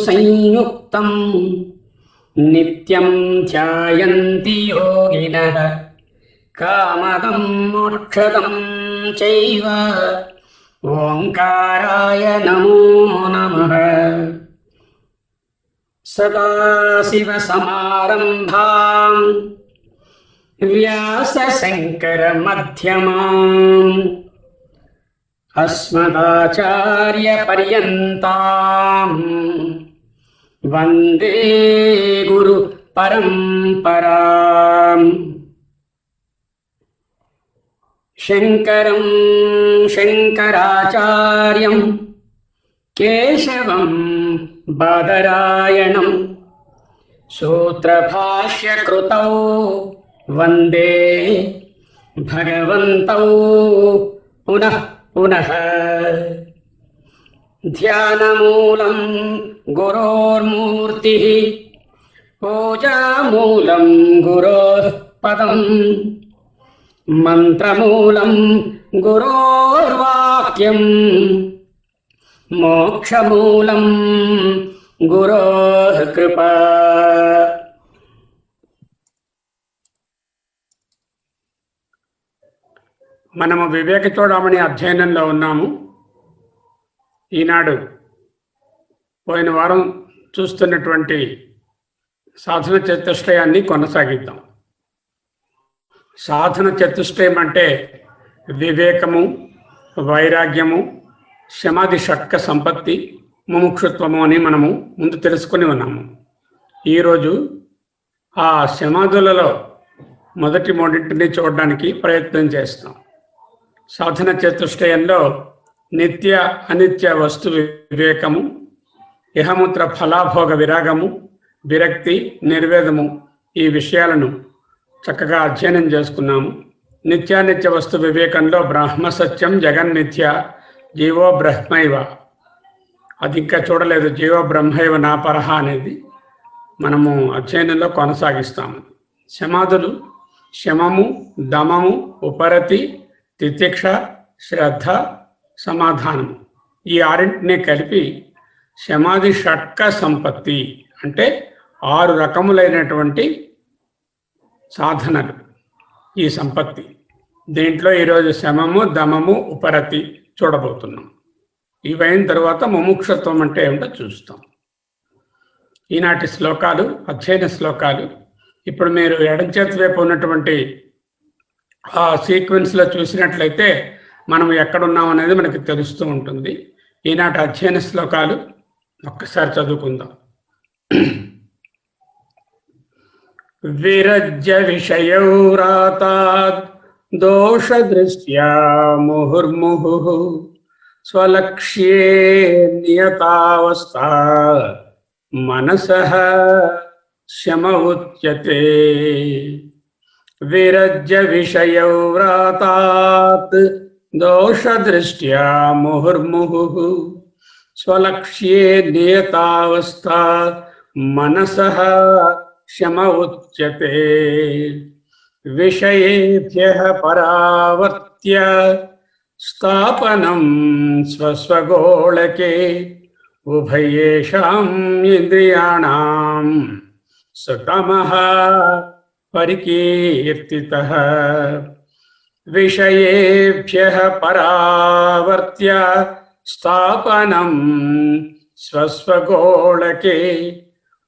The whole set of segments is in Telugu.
సంయుక్తం నిత్యం ధ్యాయంతి యోగినః కామదం మోక్షదం చైవ ఓంకారాయ నమో నమః. సదాశివసమారంభాం వ్యాసశంకరమధ్యమాం అస్మదాచార్యపర్యంతాం వందే గురు పరంపరాం. శంకరం శంకరాచార్యం కేశవం బాదరాయణం సూత్రభాష్యకృతౌ వందే భగవంతౌ పునః పునః. ధ్యానమూలం గురోర్మూర్తిః పూజామూలం గురోః పదం మంత్రమూలం గురోర్వాక్యం మోక్షమూలం గురోః కృపా. మనము వివేక చూడమని అధ్యయనంలో ఉన్నాము. ఈనాడు పోయిన వారం చూస్తున్నటువంటి సాధన చతుష్టయాన్ని కొనసాగిద్దాం. సాధన చతుష్టయం అంటే వివేకము, వైరాగ్యము, సమాధి షట్క సంపత్తి, ముముక్షుత్వము అని మనము ముందు తెలుసుకొని ఉన్నాము. ఈరోజు ఆ సమాధులలో మొదటి మూడింటిని చూడడానికి ప్రయత్నం చేస్తాం. సాధన చతుష్టయంలో నిత్య అనిత్య వస్తు వివేకము, ఇహముత్ర ఫలాభోగ విరాగము, విరక్తి, నిర్వేదము ఈ విషయాలను చక్కగా అధ్యయనం చేసుకున్నాము. నిత్యానిత్య వస్తు వివేకంలో బ్రహ్మ సత్యం జగన్మిథ్య జీవో బ్రహ్మైవ, అది ఇంకా చూడలేదు. జీవో బ్రహ్మైవ నా పరహ అనేది మనము అధ్యయనంలో కొనసాగిస్తాము. సమాధులు శమము, దమము, ఉపరతి, తితిక్ష, శ్రద్ధ, సమాధానము ఈ ఆరింటిని కలిపి సమాధి షట్క సంపత్తి అంటే 6 రకములైనటువంటి సాధనలు ఈ సంపత్తి. దీంట్లో ఈరోజు శమము, దమము, ఉపరతి చూడబోతున్నాం. ఇవైన తర్వాత ముముక్షత్వం అంటే ఏమిటో చూస్తాం. ఈనాటి శ్లోకాలు అధ్యయన శ్లోకాలు. ఇప్పుడు మీరు ఎడం చేతి వైపు ఉన్నటువంటి ఆ సీక్వెన్స్లో చూసినట్లయితే మనం ఎక్కడున్నాం అనేది మనకి తెలుస్తూ ఉంటుంది. ఈనాటి అధ్యయన శ్లోకాలు ఒక్కసారి చదువుకుందాం. విరజ్య విషయౌరాతాద్ దోష దృష్ట్యా ముహుర్ముహుః స్వలక్ష్యే నియతావస్థా మనసః శమ ఉచ్యతే. విరజ్య విషయౌరాతాత్ దోష దృష్ట్యా ముహుర్ముహుః స్వలక్ష్యే నియతావస్థా మనసః శమ ఉచ్యతే. విషయేభ్యః పరావర్త్య స్థాపనం స్వస్వగోళకే ఉభయేషాం ఇంద్రియాణాం సుతమః పరికీర్తితః. విషయేభ్యః పరావర్త్య స్థాపనం స్వస్వగోళకే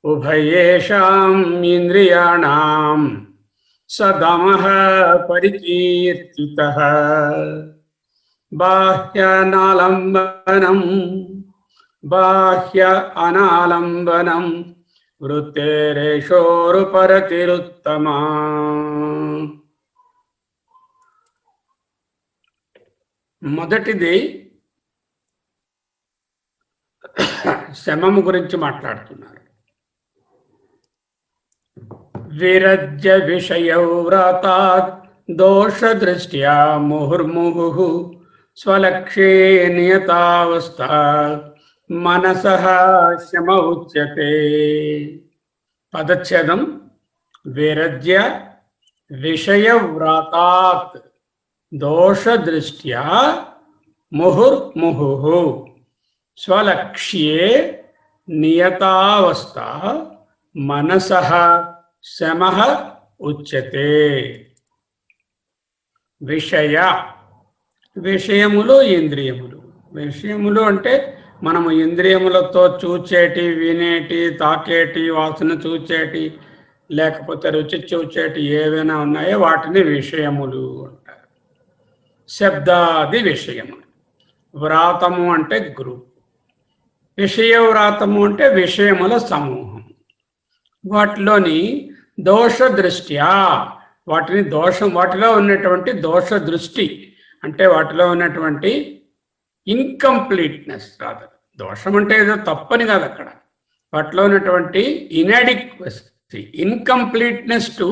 ఉభయేషాం ఇంద్రియాణాం సదమః పరికీర్తితః. బాహ్యానాలంబనం బాహ్య అనాలంబనం వృత్తేరేషోరుపరతిరుత్తమా. మొదటిది శమము గురించి మాట్లాడుతున్నారు. విరజ్య విషయౌరాతాద్ దోష దృష్ట్యా ముహుర్ముహుః స్వలక్ష్యే నియతావస్థా మనసః శమ ఉచ్యతే. పదచ్ఛేదం విరజ్య విషయవ్రాతాత్ దోష దృష్ట్యా ముహుర్ముహుః స్వలక్ష్యే నియతావస్థ మనసః శమః ఉచ్యతే. విషయములు ఇంద్రియములు. విషయములు అంటే మనము ఇంద్రియములతో చూచేటి, వినేటి, తాకేటి, వాసన చూచేటి, లేకపోతే రుచి చూచేటి ఏవైనా ఉన్నాయో వాటిని విషయములు అంటారు. శబ్దాది విషయములు. వ్రాతము అంటే గ్రూప్. విషయ వ్రాతము అంటే విషయముల సమూహం. వాటిలోని దోష దృష్ట్యా వాటిలో ఉన్నటువంటి దోష దృష్టి అంటే వాటిలో ఉన్నటువంటి ఇన్కంప్లీట్నెస్ కాదు. దోషం అంటే ఏదో తప్పని కాదు, అక్కడ వాటిలో ఉన్నటువంటి inadequacy, incompleteness to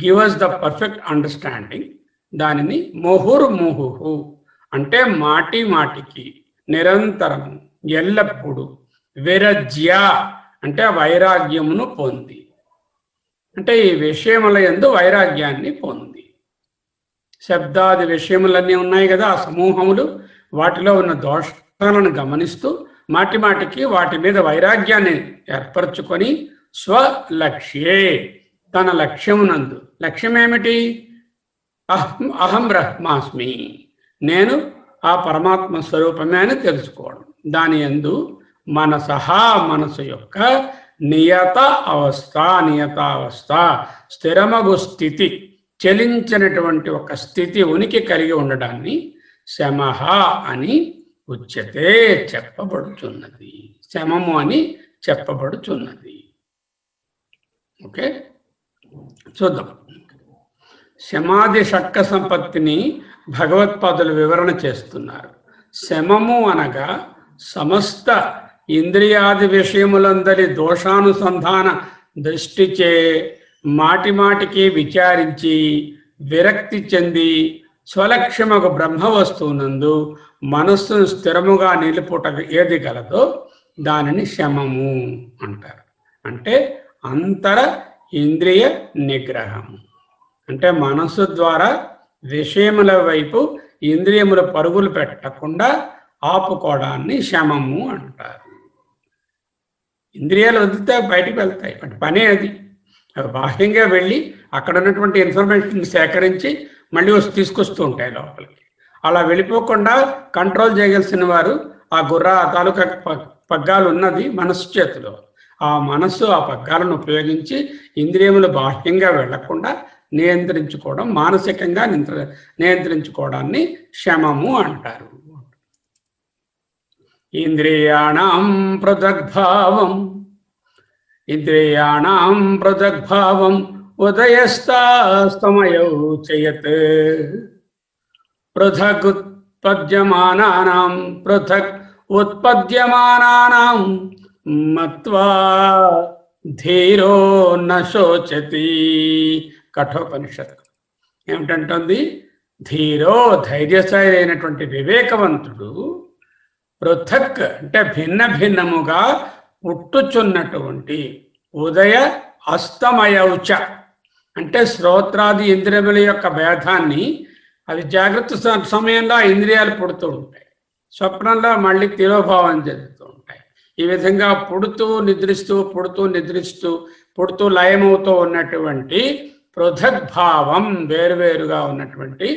give us the perfect understanding. దానిని ముహుర్ముహు అంటే మాటి మాటికి, నిరంతరము, ఎల్లప్పుడూ. విరజ్య అంటే వైరాగ్యమును పొంది, అంటే ఈ విషయముల యందు వైరాగ్యాన్ని పొంది. శబ్దాది విషయములన్నీ ఉన్నాయి కదా, ఆ సమూహములు, వాటిలో ఉన్న దోషాలను గమనిస్తూ మాటి మాటికి వాటి మీద వైరాగ్యాన్ని ఏర్పరచుకొని స్వలక్ష్యే తన లక్ష్యమునందు, లక్ష్యం ఏమిటి? అహం బ్రహ్మాస్మి, నేను ఆ పరమాత్మ స్వరూపమే అని తెలుసుకోవడం. దాని యందు మనసు యొక్క నియతావస్థ స్థిరమగు స్థితి, చలించినటువంటి ఒక స్థితి, ఉనికి కలిగి ఉండడాన్ని శమః అని ఉచ్యతే చెప్పబడుచున్నది. శమము అని చెప్పబడుచున్నది. ఓకే, చూద్దాం. శమాది షట్క సంపత్తిని భగవత్పాదులు వివరణ చేస్తున్నారు. శమము అనగా సమస్త ఇంద్రియాది విషయములందరి దోషానుసంధాన దృష్టిచే మాటి మాటికి విచారించి విరక్తి చెంది స్వలక్ష్యమగు బ్రహ్మ వస్తువునందు మనస్సును స్థిరముగా నిలుపుట ఏది గలదో దానిని శమము అంటారు. అంటే అంతర ఇంద్రియ నిగ్రహము. అంటే మనస్సు ద్వారా విషయముల వైపు ఇంద్రియముల పరుగులు పెట్టకుండా ఆపుకోవడాన్ని శమము అంటారు. ఇంద్రియాలు వదిలితే బయటికి వెళ్తాయి, వాటి పనే అది. అవి బాహ్యంగా వెళ్ళి అక్కడ ఉన్నటువంటి ఇన్ఫర్మేషన్ సేకరించి మళ్ళీ తీసుకొస్తూ ఉంటాయి లోపలికి. అలా వెళ్ళిపోకుండా కంట్రోల్ చేయగలిసిన వారు ఆ తాలూకా పగ్గాలు ఉన్నది మనస్సు చేతిలో. ఆ మనస్సు ఆ పగ్గాలను ఉపయోగించి ఇంద్రియములు బాహ్యంగా వెళ్లకుండా నియంత్రించుకోవడం, మానసికంగా నియంత్రించుకోవడాన్ని శమము అంటారు. ఇంద్రియాణం పృథగ్భావం ఉదయస్తాస్తమయౌ చయత్ పృథగ్ ఉత్పద్యమానానాం మత్వా ధీరో న శోచతి. కఠోపనిషత్తు ఏమిటంటుంది? ధీరో ధైర్యశాలి అయినటువంటి వివేకవంతుడు పృథక్ అంటే భిన్న భిన్నముగా పుట్టుచున్నటువంటి ఉదయ అస్తమయౌచ అంటే శ్రోత్రాది ఇంద్రియముల యొక్క భేదాన్ని, అవి జాగ్రత్త సమయంలో ఇంద్రియాలు పుడుతూ ఉంటాయి, స్వప్నంలో మళ్ళీ తిరోభావం చెందుతూ ఉంటాయి. ఈ విధంగా పుడుతూ నిద్రిస్తూ లయమవుతూ ఉన్నటువంటి పృథగ్భావం, వేరువేరుగా ఉన్నటువంటి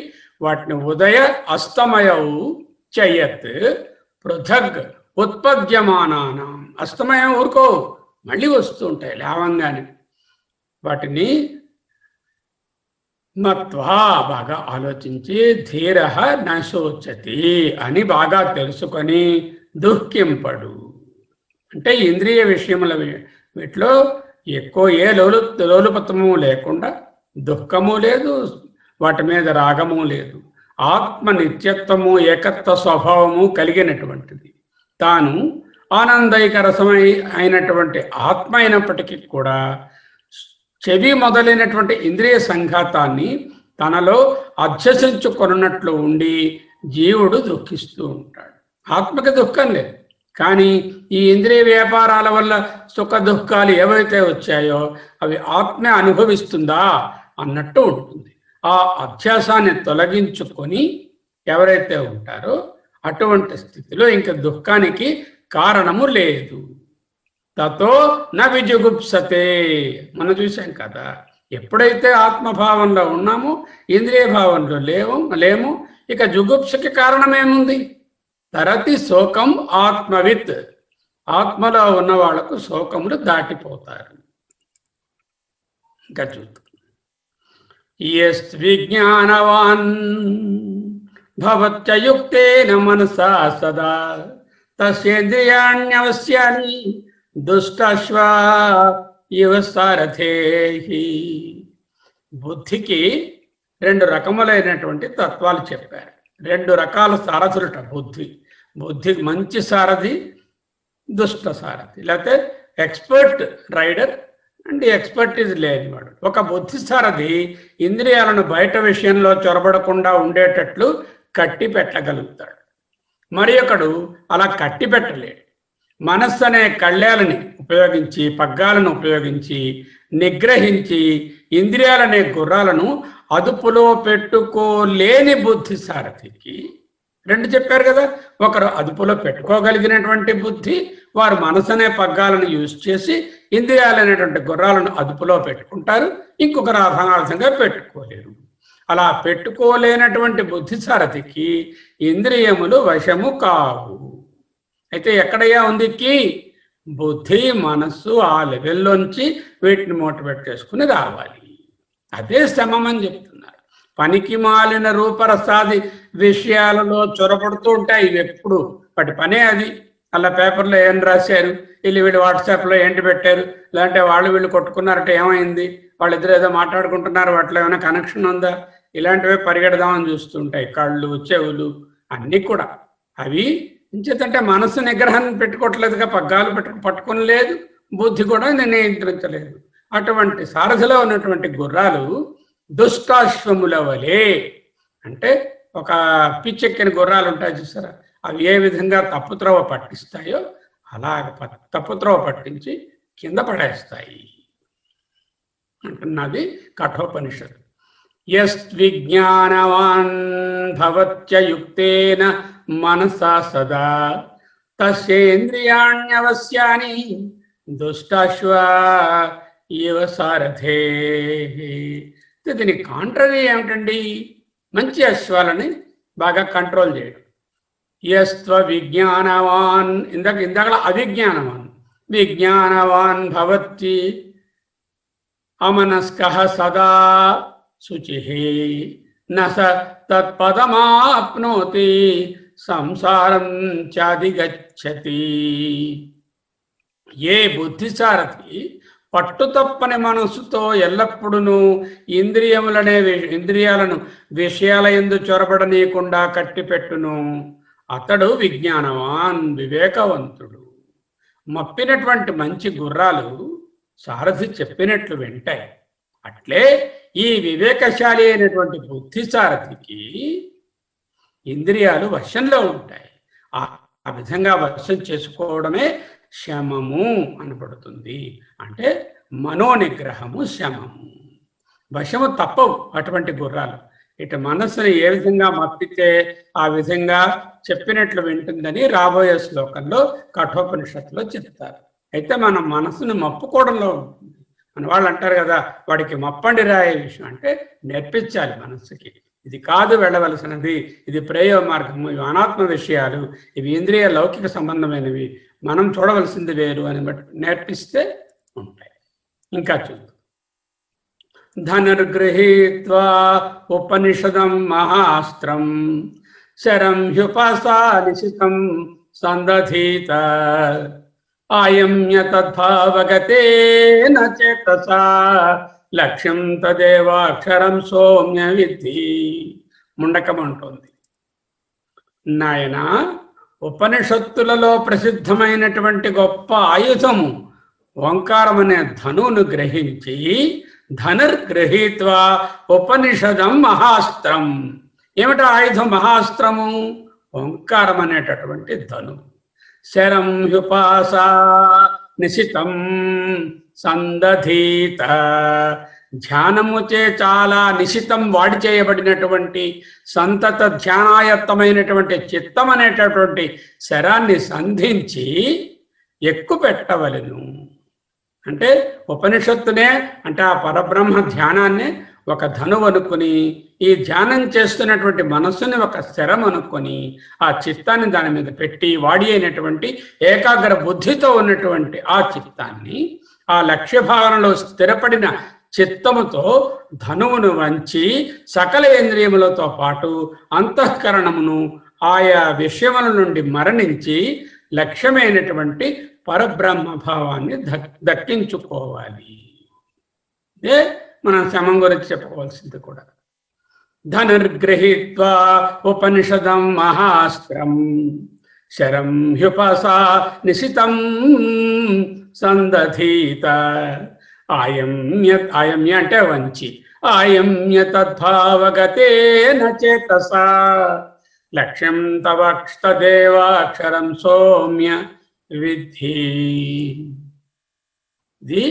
వాటిని ఉదయ అస్తమయౌ చయత్ పృథగ్ ఉత్పద్యమానానాం. అస్తమయం ఊరుకో, మళ్ళీ వస్తూ ఉంటాయి లేవంగానే. వాటిని మత్వా బాగా ఆలోచించి ధీరః న శోచతి అని బాగా తెలుసుకొని దుఃఖింపడు. అంటే ఇంద్రియ విషయముల వీటిలో ఎక్కువ ఏ లోలుపతము లేకుండా, దుఃఖము లేదు, వాటి మీద రాగము లేదు. ఆత్మ నిత్యత్వము, ఏకత్వ స్వభావము కలిగినటువంటిది. తాను ఆనందైక రసమై అయినటువంటి ఆత్మ అయినప్పటికీ కూడా చెవి మొదలైనటువంటి ఇంద్రియ సంఘాతాన్ని తనలో అధ్యసించుకొనున్నట్లు ఉండి జీవుడు దుఃఖిస్తూ ఉంటాడు. ఆత్మకి దుఃఖం లేదు, కానీ ఈ ఇంద్రియ వ్యాపారాల వల్ల సుఖ దుఃఖాలు ఏవైతే వచ్చాయో అవి ఆత్మ అనుభవిస్తుందా అన్నట్టు ఉంటుంది. ఆ అధ్యాసాన్ని తొలగించుకొని ఎవరైతే ఉంటారో అటువంటి స్థితిలో ఇంకా దుఃఖానికి కారణము లేదు. తతో న విజుగుప్సతే. మనం చూసాం కదా, ఎప్పుడైతే ఆత్మభావంలో ఉన్నామో ఇంద్రియ భావంలో లేము ఇక జుగుప్సకి కారణమేముంది? తరతి శోకం ఆత్మవిత్. ఆత్మలో ఉన్న వాళ్లకు శోకములు దాటిపోతారు. ఇంకా చూద్దాం. విజ్ఞానవాన్ భవత్యుక్తేన మనసా సదా తస్యేంద్రియాణ్యవశ్యాని దుష్టాశ్వ ఇవ సారథేహి. బుద్ధికి 2 రకములైనటువంటి తత్వాలు చెప్పారు. 2 రకాల సారథులట బుద్ధి మంచి సారథి, దుష్ట సారథి, లేకపోతే ఎక్స్పర్ట్ రైడర్ అండ్ ఎక్స్పర్టీజ్ లేనివాడు. ఒక బుద్ధి సారథి ఇంద్రియాలను బయట విషయంలో చొరబడకుండా ఉండేటట్లు కట్టి పెట్టగలుగుతాడు. మరి ఒకడు అలా కట్టి పెట్టలేడు. మనస్సు అనే కళ్యాలని ఉపయోగించి, పగ్గాలను ఉపయోగించి నిగ్రహించి ఇంద్రియాలనే గుర్రాలను అదుపులో పెట్టుకోలేని బుద్ధి సారథికి 2 చెప్పారు కదా. ఒకరు అదుపులో పెట్టుకోగలిగినటువంటి బుద్ధి, వారు మనసనే పగ్గాలను యూజ్ చేసి ఇంద్రియాలనేటువంటి గుర్రాలను అదుపులో పెట్టుకుంటారు. ఇంకొకరు అనాథంగా పెట్టుకోలేరు. అలా పెట్టుకోలేనటువంటి బుద్ధి సారథికి ఇంద్రియములు వశము కావు. అయితే ఎక్కడయ్యా ఉంది కీ? బుద్ధి మనస్సు ఆ లెవెల్లోంచి వీటిని మోటివేట్ చేసుకుని రావాలి. అదే శమం అని చెప్తున్నారు. పనికి మాలిన రూపరసాది విషయాలలో చొరబడుతూ ఉంటాయి ఇవి ఎప్పుడు. వాటి పనే అది. అలా పేపర్లో ఏం రాశారు, వీళ్ళు వాట్సాప్లో ఏంటి పెట్టారు, లేదంటే వీళ్ళు కొట్టుకున్నారంటే ఏమైంది, వాళ్ళిద్దరు ఏదో మాట్లాడుకుంటున్నారు, వాటిలో ఏమైనా కనెక్షన్ ఉందా, ఇలాంటివే పరిగెడదామని చూస్తుంటాయి. కళ్ళు చెవులు అన్నీ కూడా అవి ఇంచేతంటే మనసు నిగ్రహాన్ని పెట్టుకోవట్లేదుగా, పగ్గాలు పట్టుకుని లేదు, బుద్ధి కూడా నియంత్రించలేదు. అటువంటి సారథిలో ఉన్నటువంటి గుర్రాలు దుష్టాశ్వముల వలె, అంటే ఒక పిచ్చెక్కిన గుర్రాలు ఉంటాయి చూసారా, అవి ఏ విధంగా తప్పుత్రోవ పట్టిస్తాయో అలాగ తప్పుత్రోవ పట్టించి కింద పడేస్తాయి అంటున్నది కఠోపనిషత్తు. యస్విజ్ఞానవాన్ భవత్యుక్తేన మనసా సదా తస్యేంద్రియాణ్యవశ్యాని దుష్టాశ్వ ఇవ సారథే. దీనికి కాంట్రరీ ఏమిటండి? మంచి అశ్వాలని బాగా కంట్రోల్ చేయడం. యస్త్వ విజ్ఞానవాన్, ఇందాక అవిజ్ఞానవాన్, విజ్ఞానవాన్ భవతి అమనస్కః సదా శుచిః న స తత్పదమాప్నోతి సంసారం చాదిగచ్చతి. ఏ బుద్ధిసారథి పట్టుతప్పని మనసుతో ఎల్లప్పుడూ ఇంద్రియాలను విషయాల యందు చొరబడనీయకుండా కట్టిపెట్టును, అతడు విజ్ఞానవాన్, వివేకవంతుడు. మప్పినటువంటి మంచి గుర్రాలు సారథి చెప్పినట్లు వింటాయి. అట్లే ఈ వివేకశాలి అయినటువంటి బుద్ధి సారథికి ఇంద్రియాలు వశంలో ఉంటాయి. ఆ విధంగా వశం చేసుకోవడమే శమము అనబడుతుంది. అంటే మనోనిగ్రహము శమము. వశము తప్పవు అటువంటి గుర్రాలు. ఇటు మనస్సుని ఏ విధంగా మప్పితే ఆ విధంగా చెప్పినట్లు వింటుందని రాబోయే శ్లోకంలో కఠోపనిషత్తులో చెప్తారు. అయితే మనం మనసును మప్పుకోవడంలో ఉంటుంది. మన వాళ్ళు అంటారు కదా, వాడికి మప్పండి రాయే విషయం అంటే నేర్పించాలి మనస్సుకి. ఇది కాదు వెళ్ళవలసినది, ఇది ప్రేయ మార్గము, ఇవి అనాత్మ విషయాలు, ఇవి ఇంద్రియ లౌకిక సంబంధమైనవి, మనం చూడవలసింది వేరు అని నేర్పిస్తే ఉంటాయి. ఇంకా చూద్దాం. ధనుర్గృహీత్వా ఉపనిషదం మహాస్త్రం శరం హ్యుపాసా నిశితం సందధీత ఆయమ్య తద్భావగతేన చేతసా లక్ష్యం తదేవాక్షరం సౌమ్య విద్ధి. ముండకం అంటోంది, నాయన ఉపనిషత్తులలో ప్రసిద్ధమైనటువంటి గొప్ప ఆయుధము ఓంకారం అనే ధనువును గ్రహించి ధనుర్గృహీత్వా ఉపనిషదం మహాస్త్రం. ఏమిటా ఆయుధం? మహాస్త్రము ఓంకారం అనేటటువంటి ధను. శరం హ్యుపాసా నిశితం సందధీత, ధ్యానముచే చాలా నిశితం వాడి చేయబడినటువంటి సంతత ధ్యానాయత్తమైనటువంటి చిత్తం అనేటటువంటి శరాన్ని సంధించి ఎక్కువ పెట్టవలను. అంటే ఉపనిషత్తునే అంటే ఆ పరబ్రహ్మ ధ్యానాన్ని ఒక ధనువు అనుకుని, ఈ ధ్యానం చేస్తున్నటువంటి మనస్సుని ఒక స్థిరం అనుకొని ఆ చిత్తాన్ని దాని మీద పెట్టి వాడి అయినటువంటి ఏకాగ్ర బుద్ధితో ఉన్నటువంటి ఆ చిత్తాన్ని ఆ లక్ష్య భావనలో స్థిరపడిన చిత్తముతో ధనువును వంచి సకల ఇంద్రియములతో పాటు అంతఃకరణమును ఆయా విషయముల నుండి మరణించి లక్ష్యమైనటువంటి పరబ్రహ్మ భావాన్ని దక్కించుకోవాలి. ఇదే మనం శమం గురించి చెప్పుకోవాల్సింది కూడా. ధనుర్గృహీత్వా ఉపనిషదం మహాస్త్రం శరం హ్యుపసా నిశితం సందధీత ఆయమ్య అంటే వంచి ఆయమ్య తద్భావగతేన చేతసా లక్ష్యం తవక్షదేవాక్షరం సౌమ్య విద్ధి. ఇది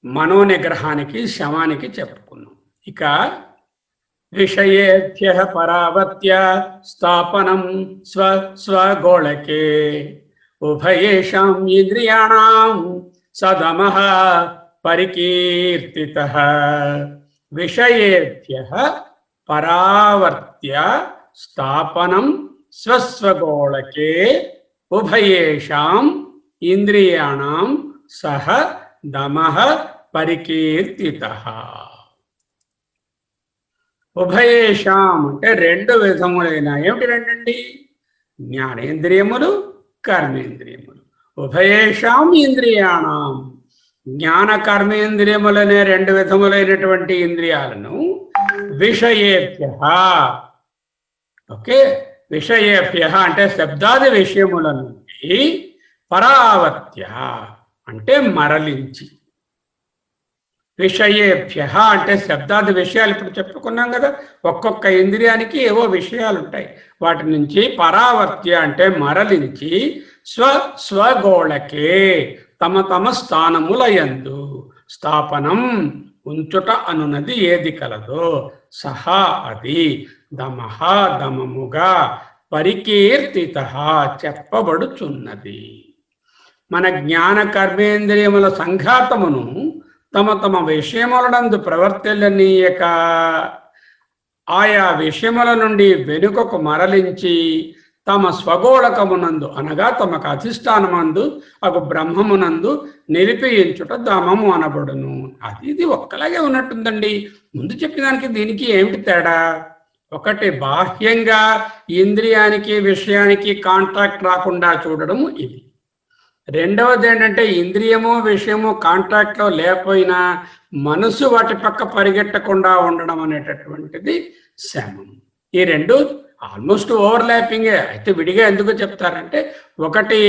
మనోనిగ్రహానికి శమానికి చెప్పుకున్నాం. ఇక విషయేభ్య పరావర్త్య స్థాపనం స్వగోళకే ఉభయేషాం ఇంద్రియాణాం సదమః పరికీర్తితః. విషయేభ్య పరావర్త్య స్థాపనం స్వస్వగోళకే ఉభయేషాం ఇంద్రియాణాం సహ దమః పరికీర్తితః. ఉభయేషాం అంటే రెండు విధములైన, ఏమిటి రెండండి? జ్ఞానేంద్రియములు, కర్మేంద్రియములు. ఉభయేషాం ఇంద్రియాణం, జ్ఞాన కర్మేంద్రియములనే రెండు విధములైనటువంటి ఇంద్రియాలను విషయేభ్య, ఓకే, విషయేభ్య అంటే శబ్దాది విషయముల నుండి పరావర్త్య అంటే మరలించి, విషయేభ్య అంటే శబ్దాది విషయాలు ఇప్పుడు చెప్పుకున్నాం కదా, ఒక్కొక్క ఇంద్రియానికి ఏవో విషయాలు ఉంటాయి, వాటి నుంచి పరావర్త్య అంటే మరలించి స్వగోళకే తమ తమ స్థానములయందు స్థాపనం ఉంచుట అనున్నది ఏది కలదో సహా అది దమః దమముగా పరికీర్తిత చెప్పబడుచున్నది. మన జ్ఞాన కర్మేంద్రియముల సంఘాతమును తమ తమ విషయములనందు ప్రవర్తిల్లనీయక ఆయా విషయముల నుండి వెనుకకు మరలించి తమ స్వగోళకమునందు అనగా తమకు అధిష్టానమందు అగు బ్రహ్మమునందు నిలిపించుట దమము అనబడును. అది ఇది ఒక్కలాగే ఉన్నట్టుందండి. ముందు చెప్పినానికి దీనికి ఏమిటి తేడా? ఒకటి బాహ్యంగా ఇంద్రియానికి విషయానికి కాంట్రాక్ట్ రాకుండా చూడడము ఇది. రెండవది ఏంటంటే ఇంద్రియము విషయము కాంట్రాక్ట్లో లేకపోయినా మనసు వాటి పక్క పరిగెట్టకుండా ఉండడం అనేటటువంటిది శమం. ఈ రెండు ఆల్మోస్ట్ ఓవర్లాపింగే. అయితే విడిగా ఎందుకు చెప్తారంటే, ఒకటి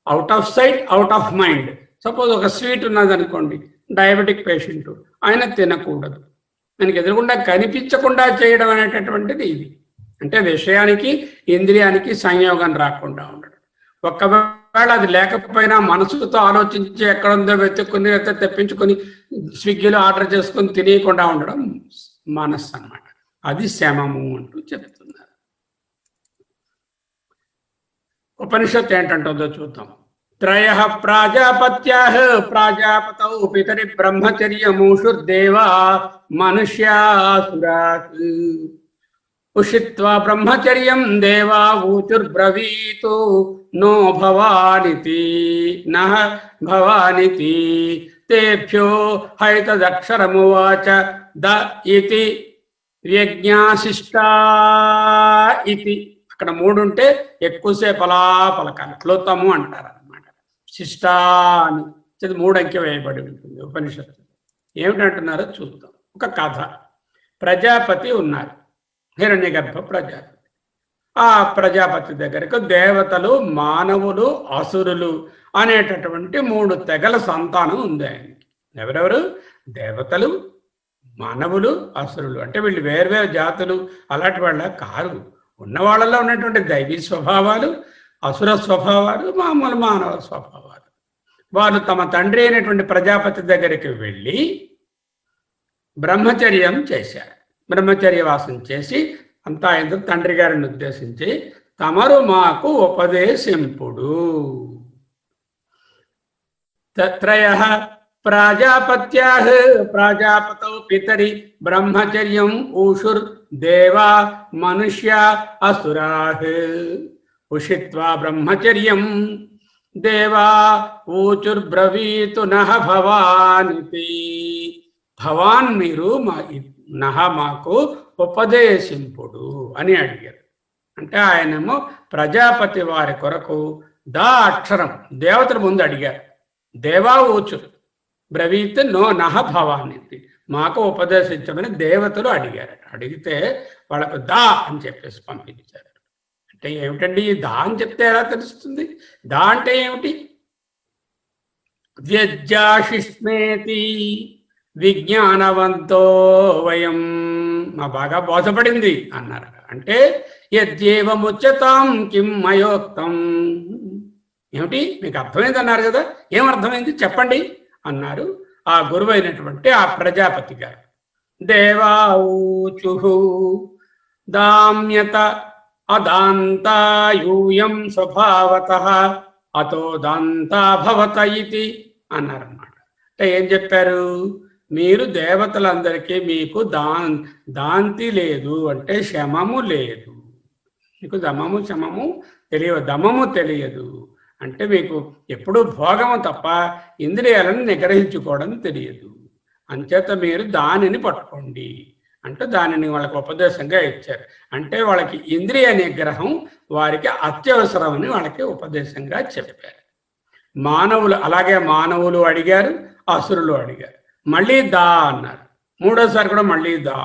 out of sight out of mind. Suppose ఒక స్వీట్ ఉన్నది అనుకోండి, డయాబెటిక్ పేషెంట్, ఆయన తినకూడదు, ఆయనకి ఎదురుకుండా కనిపించకుండా చేయడం అనేటటువంటిది ఇది. అంటే విషయానికి ఇంద్రియానికి సంయోగం రాకుండా ఉండడం. ఒకవేళ అది లేకపోయినా మనసుతో ఆలోచించి ఎక్కడుందో వెతుక్కుని తెప్పించుకొని స్విగ్గీలో ఆర్డర్ చేసుకొని తినేయకుండా ఉండడం మనస్సు అన్నమాట. అది శమము అంటూ చెప్తున్నారు. ఉపనిషత్తు ఏంటంటుందో చూద్దాం. త్రయ ప్రాజాపత్యా ప్రాజాపతౌ పితరి బ్రహ్మచర్యమూషుర్దేవా మనుష్యాసురా ఉషిత్వా బ్రహ్మచర్యం దేవా ఊచుర్బ్రవీతు నో భవానితి నః భవానితి తేభ్యో హైతదక్షరమువాచ ద ఇతి యజ్ఞాశిష్టా ఇది. అక్కడ మూడు ఉంటే ఎక్కువసేపు అలా పలకాలి, క్లోతము అంటారు అనమాట. శిష్టా అని మూడు అంకె వేయబడి ఉంటుంది ఉపనిషత్తు. ఏమిటంటున్నారో చూద్దాం. ఒక కథ. ప్రజాపతి ఉన్నారు, హిరణ్యగర్భ ప్రజాపతి. ఆ ప్రజాపతి దగ్గరకు దేవతలు, మానవులు, అసురులు అనేటటువంటి మూడు తెగల సంతానం ఉంది ఆయనకి. ఎవరెవరు? దేవతలు, మానవులు, అసురులు. అంటే వీళ్ళు వేర్వేరు జాతులు అలాంటి వాళ్ళ కారు. ఉన్న వాళ్ళలో ఉన్నటువంటి దైవీ స్వభావాలు, అసుర స్వభావాలు, మామూలు మానవ స్వభావాలు. వారు తమ తండ్రి అయినటువంటి ప్రజాపతి దగ్గరికి వెళ్ళి బ్రహ్మచర్యం చేశారు. బ్రహ్మచర్యవాసం చేసి అంతా ఎందుకు తండ్రి గారిని ఉద్దేశించి తమరు మాకు ఉపదేశింపుడు. తత్రయః ప్రాజాపత్యాః ప్రాజాపతౌ పితరి బ్రహ్మచర్యం ఊషుర్ దేవా మనుష్యా అసురాః ఉషిత్వా బ్రహ్మచర్యం దేవా ఊచుర్బ్రవీతు నః భవానితి. భవాన్ మీరు నహ మాకు ఉపదేశింపుడు అని అడిగారు. అంటే ఆయనేమో ప్రజాపతి వారి కొరకు దా అక్షరం దేవతల ముందు అడిగారు. దేవా ఊచు బ్రవీత్ నో నహ భవానితి, మాకు ఉపదేశించమని దేవతలు అడిగారు. అడిగితే వాళ్ళకు దా అని చెప్పేసి పంపించారు. అంటే ఏమిటండి దా అని చెప్తే ఎలా తెలుస్తుంది? దా అంటే ఏమిటి? వ్యజ్జాశిష్మేతి విజ్ఞానవంతో వయం, మా బాగా బోధపడింది అన్నారు. అంటే యద్యేవముచ్యతాం కిం మయోక్తం, ఏమిటి మీకు అర్థమైంది అన్నారు కదా, ఏమర్థమైంది చెప్పండి అన్నారు ఆ గురువు అయినటువంటి ఆ ప్రజాపతి గారు. దేవాఊచు దామ్యత అదాంతాయూయం స్వభావతః అతో దాంతా భవత ఇతి అన్నారన్నమాట. అంటే ఏం చెప్పారు? మీరు దేవతలందరికీ మీకు దాంతి లేదు, అంటే శమము లేదు. మీకు దమము శమము తెలియదు, దమము తెలియదు. అంటే మీకు ఎప్పుడూ భోగము తప్ప ఇంద్రియాలను నిగ్రహించుకోవడం తెలియదు. అంచేత మీరు దానిని పట్టుకోండి అంటూ దానిని వాళ్ళకి ఉపదేశంగా ఇచ్చారు. అంటే వాళ్ళకి ఇంద్రియ నిగ్రహం వారికి అత్యవసరమని వాళ్ళకి ఉపదేశంగా చెప్పారు. మానవులు అలాగే మానవులు అడిగారు, అసురులు అడిగారు. మళ్ళీ దా అన్నారు. మూడోసారి కూడా మళ్ళీ దా.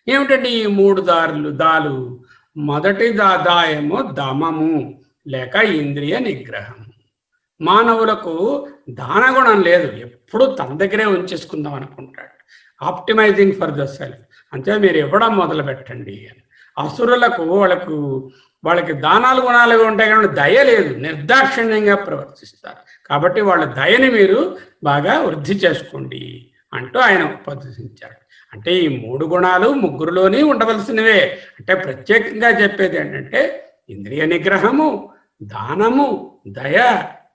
ఏమిటండి ఈ మూడు దాలు? మొదటి దా ఏమో దమము లేక ఇంద్రియ నిగ్రహం. మానవులకు దానగుణం లేదు, ఎప్పుడు తన దగ్గరే ఉంచేసుకుందాం అనుకుంటాడు. Optimising for the self. అంతే మీరు ఇవ్వడం మొదలు పెట్టండి అని. అసురులకు వాళ్ళకి దానాలు గుణాలు ఉంటాయి కానీ దయ లేదు, నిర్దాక్షిణ్యంగా ప్రవర్తిస్తారు. కాబట్టి వాళ్ళ దయని మీరు బాగా వృద్ధి చేసుకోండి అంటూ ఆయన ఉపదేశించారు. అంటే ఈ మూడు గుణాలు ముగ్గురులోనే ఉండవలసినవే. అంటే ప్రత్యేకంగా చెప్పేది ఏంటంటే ఇంద్రియ నిగ్రహము, దానము, దయ,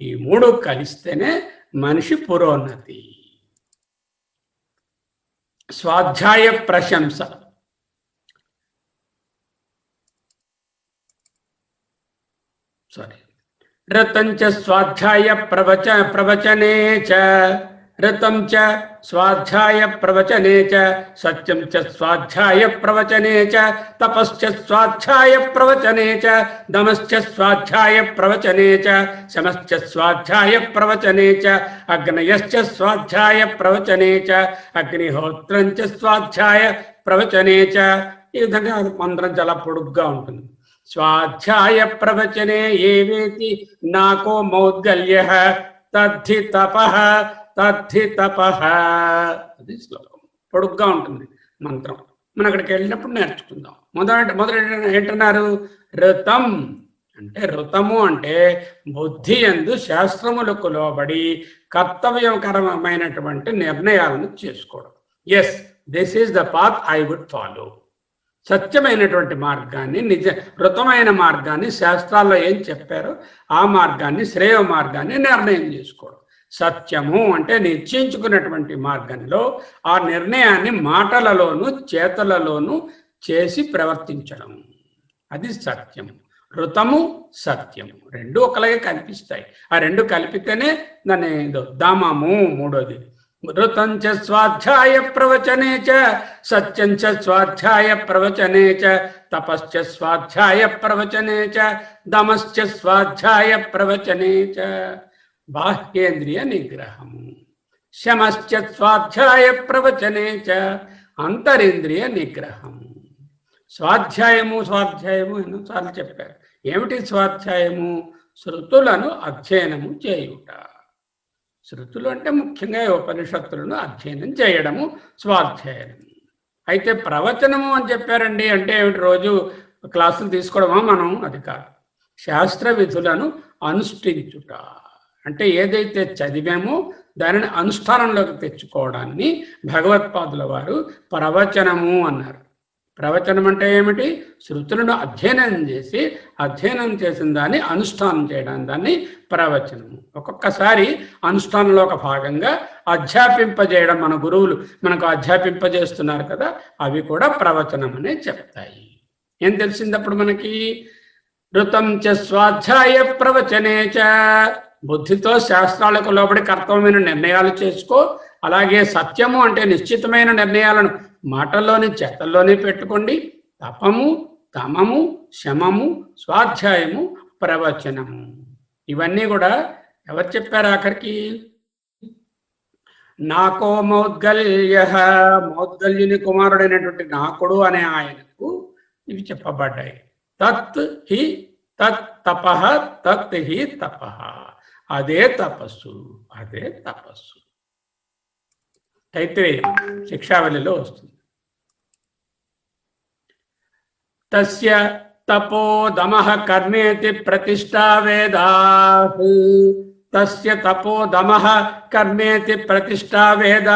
ఈ మూడు కలిస్తేనే మనిషి పురోన్నతి. స్వాధ్యాయ ప్రశంస. రతం చ స్వాధ్యాయ ప్రవచనే చ, రతం చ స్వాధ్యాయ ప్రవచనే చ, సత్యం చ స్వాధ్యాయ ప్రవచనే చ, తపశ్చ స్వాధ్యాయ ప్రవచనే చ, దమశ్చ స్వాధ్యాయ ప్రవచనే చ, శమశ్చ స్వాధ్యాయ ప్రవచనే చ, అగ్నయశ్చ స్వాధ్యాయ ప్రవచనే చ, అగ్నిహోత్రం చ స్వాధ్యాయ ప్రవచనే చ. ఈ విధంగా మంత్రం చాలా పొడుగ్గా ఉంటుంది. స్వాధ్యాయ ప్రవచనే ఏవేతి నాకో మౌద్గల్యః తద్ధి తపః తద్ధి తపః. అది శ్లోకం, పొడుగ్గా ఉంటుంది మంత్రం. మనం అక్కడికి వెళ్ళినప్పుడు నేర్చుకుందాం. మొదట ఏంటన్నారు? ఋతం అంటే, ఋతము అంటే బుద్ధి యందు శాస్త్రములకు లోబడి కర్తవ్యకరమైనటువంటి నిర్ణయాలను చేసుకోవడం. Yes, this is the path I would follow. సత్యమైనటువంటి మార్గాన్ని, ఋతమైన మార్గాన్ని, శాస్త్రాల్లో ఏం చెప్పారో ఆ మార్గాన్ని, శ్రేయ మార్గాన్ని నిర్ణయం చేసుకోవడం. సత్యము అంటే నిశ్చయించుకున్నటువంటి మార్గంలో ఆ నిర్ణయాన్ని మాటలలోనూ చేతలలోనూ చేసి ప్రవర్తించడం, అది సత్యము. ఋతము సత్యము రెండు ఒకలాగే కనిపిస్తాయి. ఆ రెండు కలిపితేనే దాన్ని దమము. మూడోది ఋతం చ స్వాధ్యాయ ప్రవచనే చ, సత్యం చ స్వాధ్యాయ ప్రవచనే చ, తపశ్చ స్వాధ్యాయ ప్రవచనే చ, దమశ్చ స్వాధ్యాయ ప్రవచనే చ, బాహ్యేంద్రియ నిగ్రహము. శమశ్చ స్వాధ్యాయ ప్రవచనే చ, అంతరింద్రియ నిగ్రహము. స్వాధ్యాయము ఎన్నోసార్లు చెప్పారు. ఏమిటి స్వాధ్యాయము? శృతులను అధ్యయనము చేయుట. శృతులు అంటే ముఖ్యంగా ఉపనిషత్తులను అధ్యయనం చేయడము స్వాధ్యాయనం. అయితే ప్రవచనము అని చెప్పారండి అంటే ఏమిటి? రోజు క్లాసులు తీసుకోవడమా మనం? అది కాదు. శాస్త్ర విధులను అనుష్ఠించుట అంటే ఏదైతే చదివామో దానిని అనుష్ఠానంలోకి తెచ్చుకోవడాన్ని భగవత్పాదుల వారు ప్రవచనము అన్నారు. ప్రవచనం అంటే ఏమిటి? శృతులను అధ్యయనం చేసిన దాన్ని అనుష్ఠానం చేయడం, దాన్ని ప్రవచనము. ఒక్కొక్కసారి అనుష్ఠానంలో ఒక భాగంగా అధ్యాపింపజేయడం, మన గురువులు మనకు అధ్యాపింపజేస్తున్నారు కదా, అవి కూడా ప్రవచనం అనే చెప్తాయి. ఏం తెలిసిందప్పుడు మనకి? ఋతం చ స్వాధ్యాయ ప్రవచనే చ, బుద్ధితో శాస్త్రాలకు లోబడి కర్తవ్యమైన నిర్ణయాలు చేసుకో. అలాగే సత్యము అంటే నిశ్చితమైన నిర్ణయాలను మాటల్లోని చేతల్లోనే పెట్టుకోండి. తపము, తమము, శమము, స్వాధ్యాయము, ప్రవచనము, ఇవన్నీ కూడా ఎవరు చెప్పారు ఆఖరికి? నాకో మౌద్గల్య, మౌద్గల్యుని కుమారుడైనటువంటి నాకుడు అనే ఆయనకు ఇవి చెప్పబడ్డాయి. తత్ హి తత్ తపః, తత్ హి తపః, అదే తపస్సు, అదే తపస్సు. తైత్రేయం శిక్షావళిలో వస్తుంది. తస్య తపోదమః కర్మేతి ప్రతిష్టా వేదాః, తస్య తపోదమః కర్మేతి ప్రతిష్టా వేద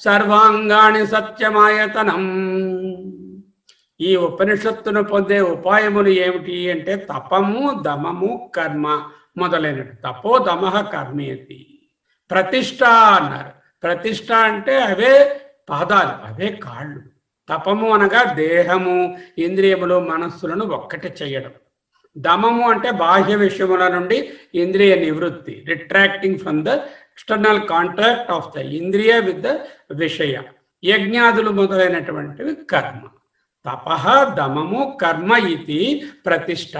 సర్వాంగాని సత్యమాయతనం. ఈ ఉపనిషత్తును పొందే ఉపాయములు ఏమిటి అంటే తపము, దమము, కర్మ మొదలైనవి. తపోదమః కర్మేతి, ప్రతిష్ట అన్నారు. ప్రతిష్ట అంటే అవే పాదాలు, అవే కాళ్ళు. తపము అనగా దేహము, ఇంద్రియములు, మనస్సులను ఒక్కటి చేయడం. దమము అంటే బాహ్య విషయముల నుండి ఇంద్రియ నివృత్తి, retracting from the external contact of the ఇంద్రియ విత్ ద విషయ. యజ్ఞాదులు మొదలైనటువంటివి కర్మ. తపః, దమము, కర్మ ఇది ప్రతిష్ట.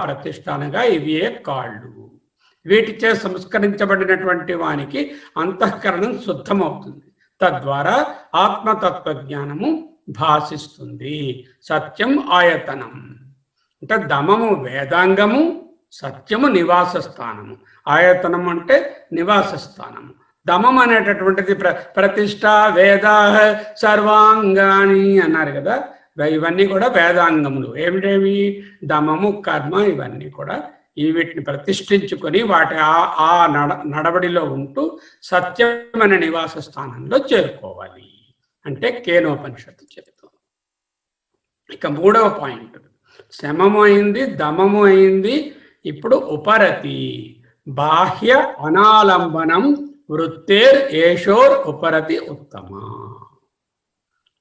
ప్రతిష్ట అనగా ఇవే కాళ్ళు. వీటిచే సంస్కరించబడినటువంటి వానికి అంతఃకరణం శుద్ధమవుతుంది. తద్వారా ఆత్మతత్వజ్ఞానము భాషిస్తుంది. సత్యం ఆయతనం అంటే దమము వేదాంగము, సత్యము నివాస స్థానము, ఆయతనం అంటే నివాస స్థానము. దమం అనేటటువంటిది ప్రతిష్ట, వేదా సర్వాంగాని అన్నారు కదా, ఇవన్నీ కూడా వేదాంగములు. ఏమిటేమి? దమము, కర్మ, ఇవన్నీ కూడా వీటిని ప్రతిష్ఠించుకొని వాటి ఆ నడవడిలో ఉంటూ సత్యమైన నివాస స్థానంలో చేరుకోవాలి అంటే కేనోపనిషత్తు చెప్తుంది. ఇక మూడవ పాయింట్, శమము అయింది, దమము అయింది. ఇప్పుడు ఉపరతి, బాహ్య అనాలంబనం వృత్తేర్ ఏషోర్ ఉపరతి ఉత్తమ.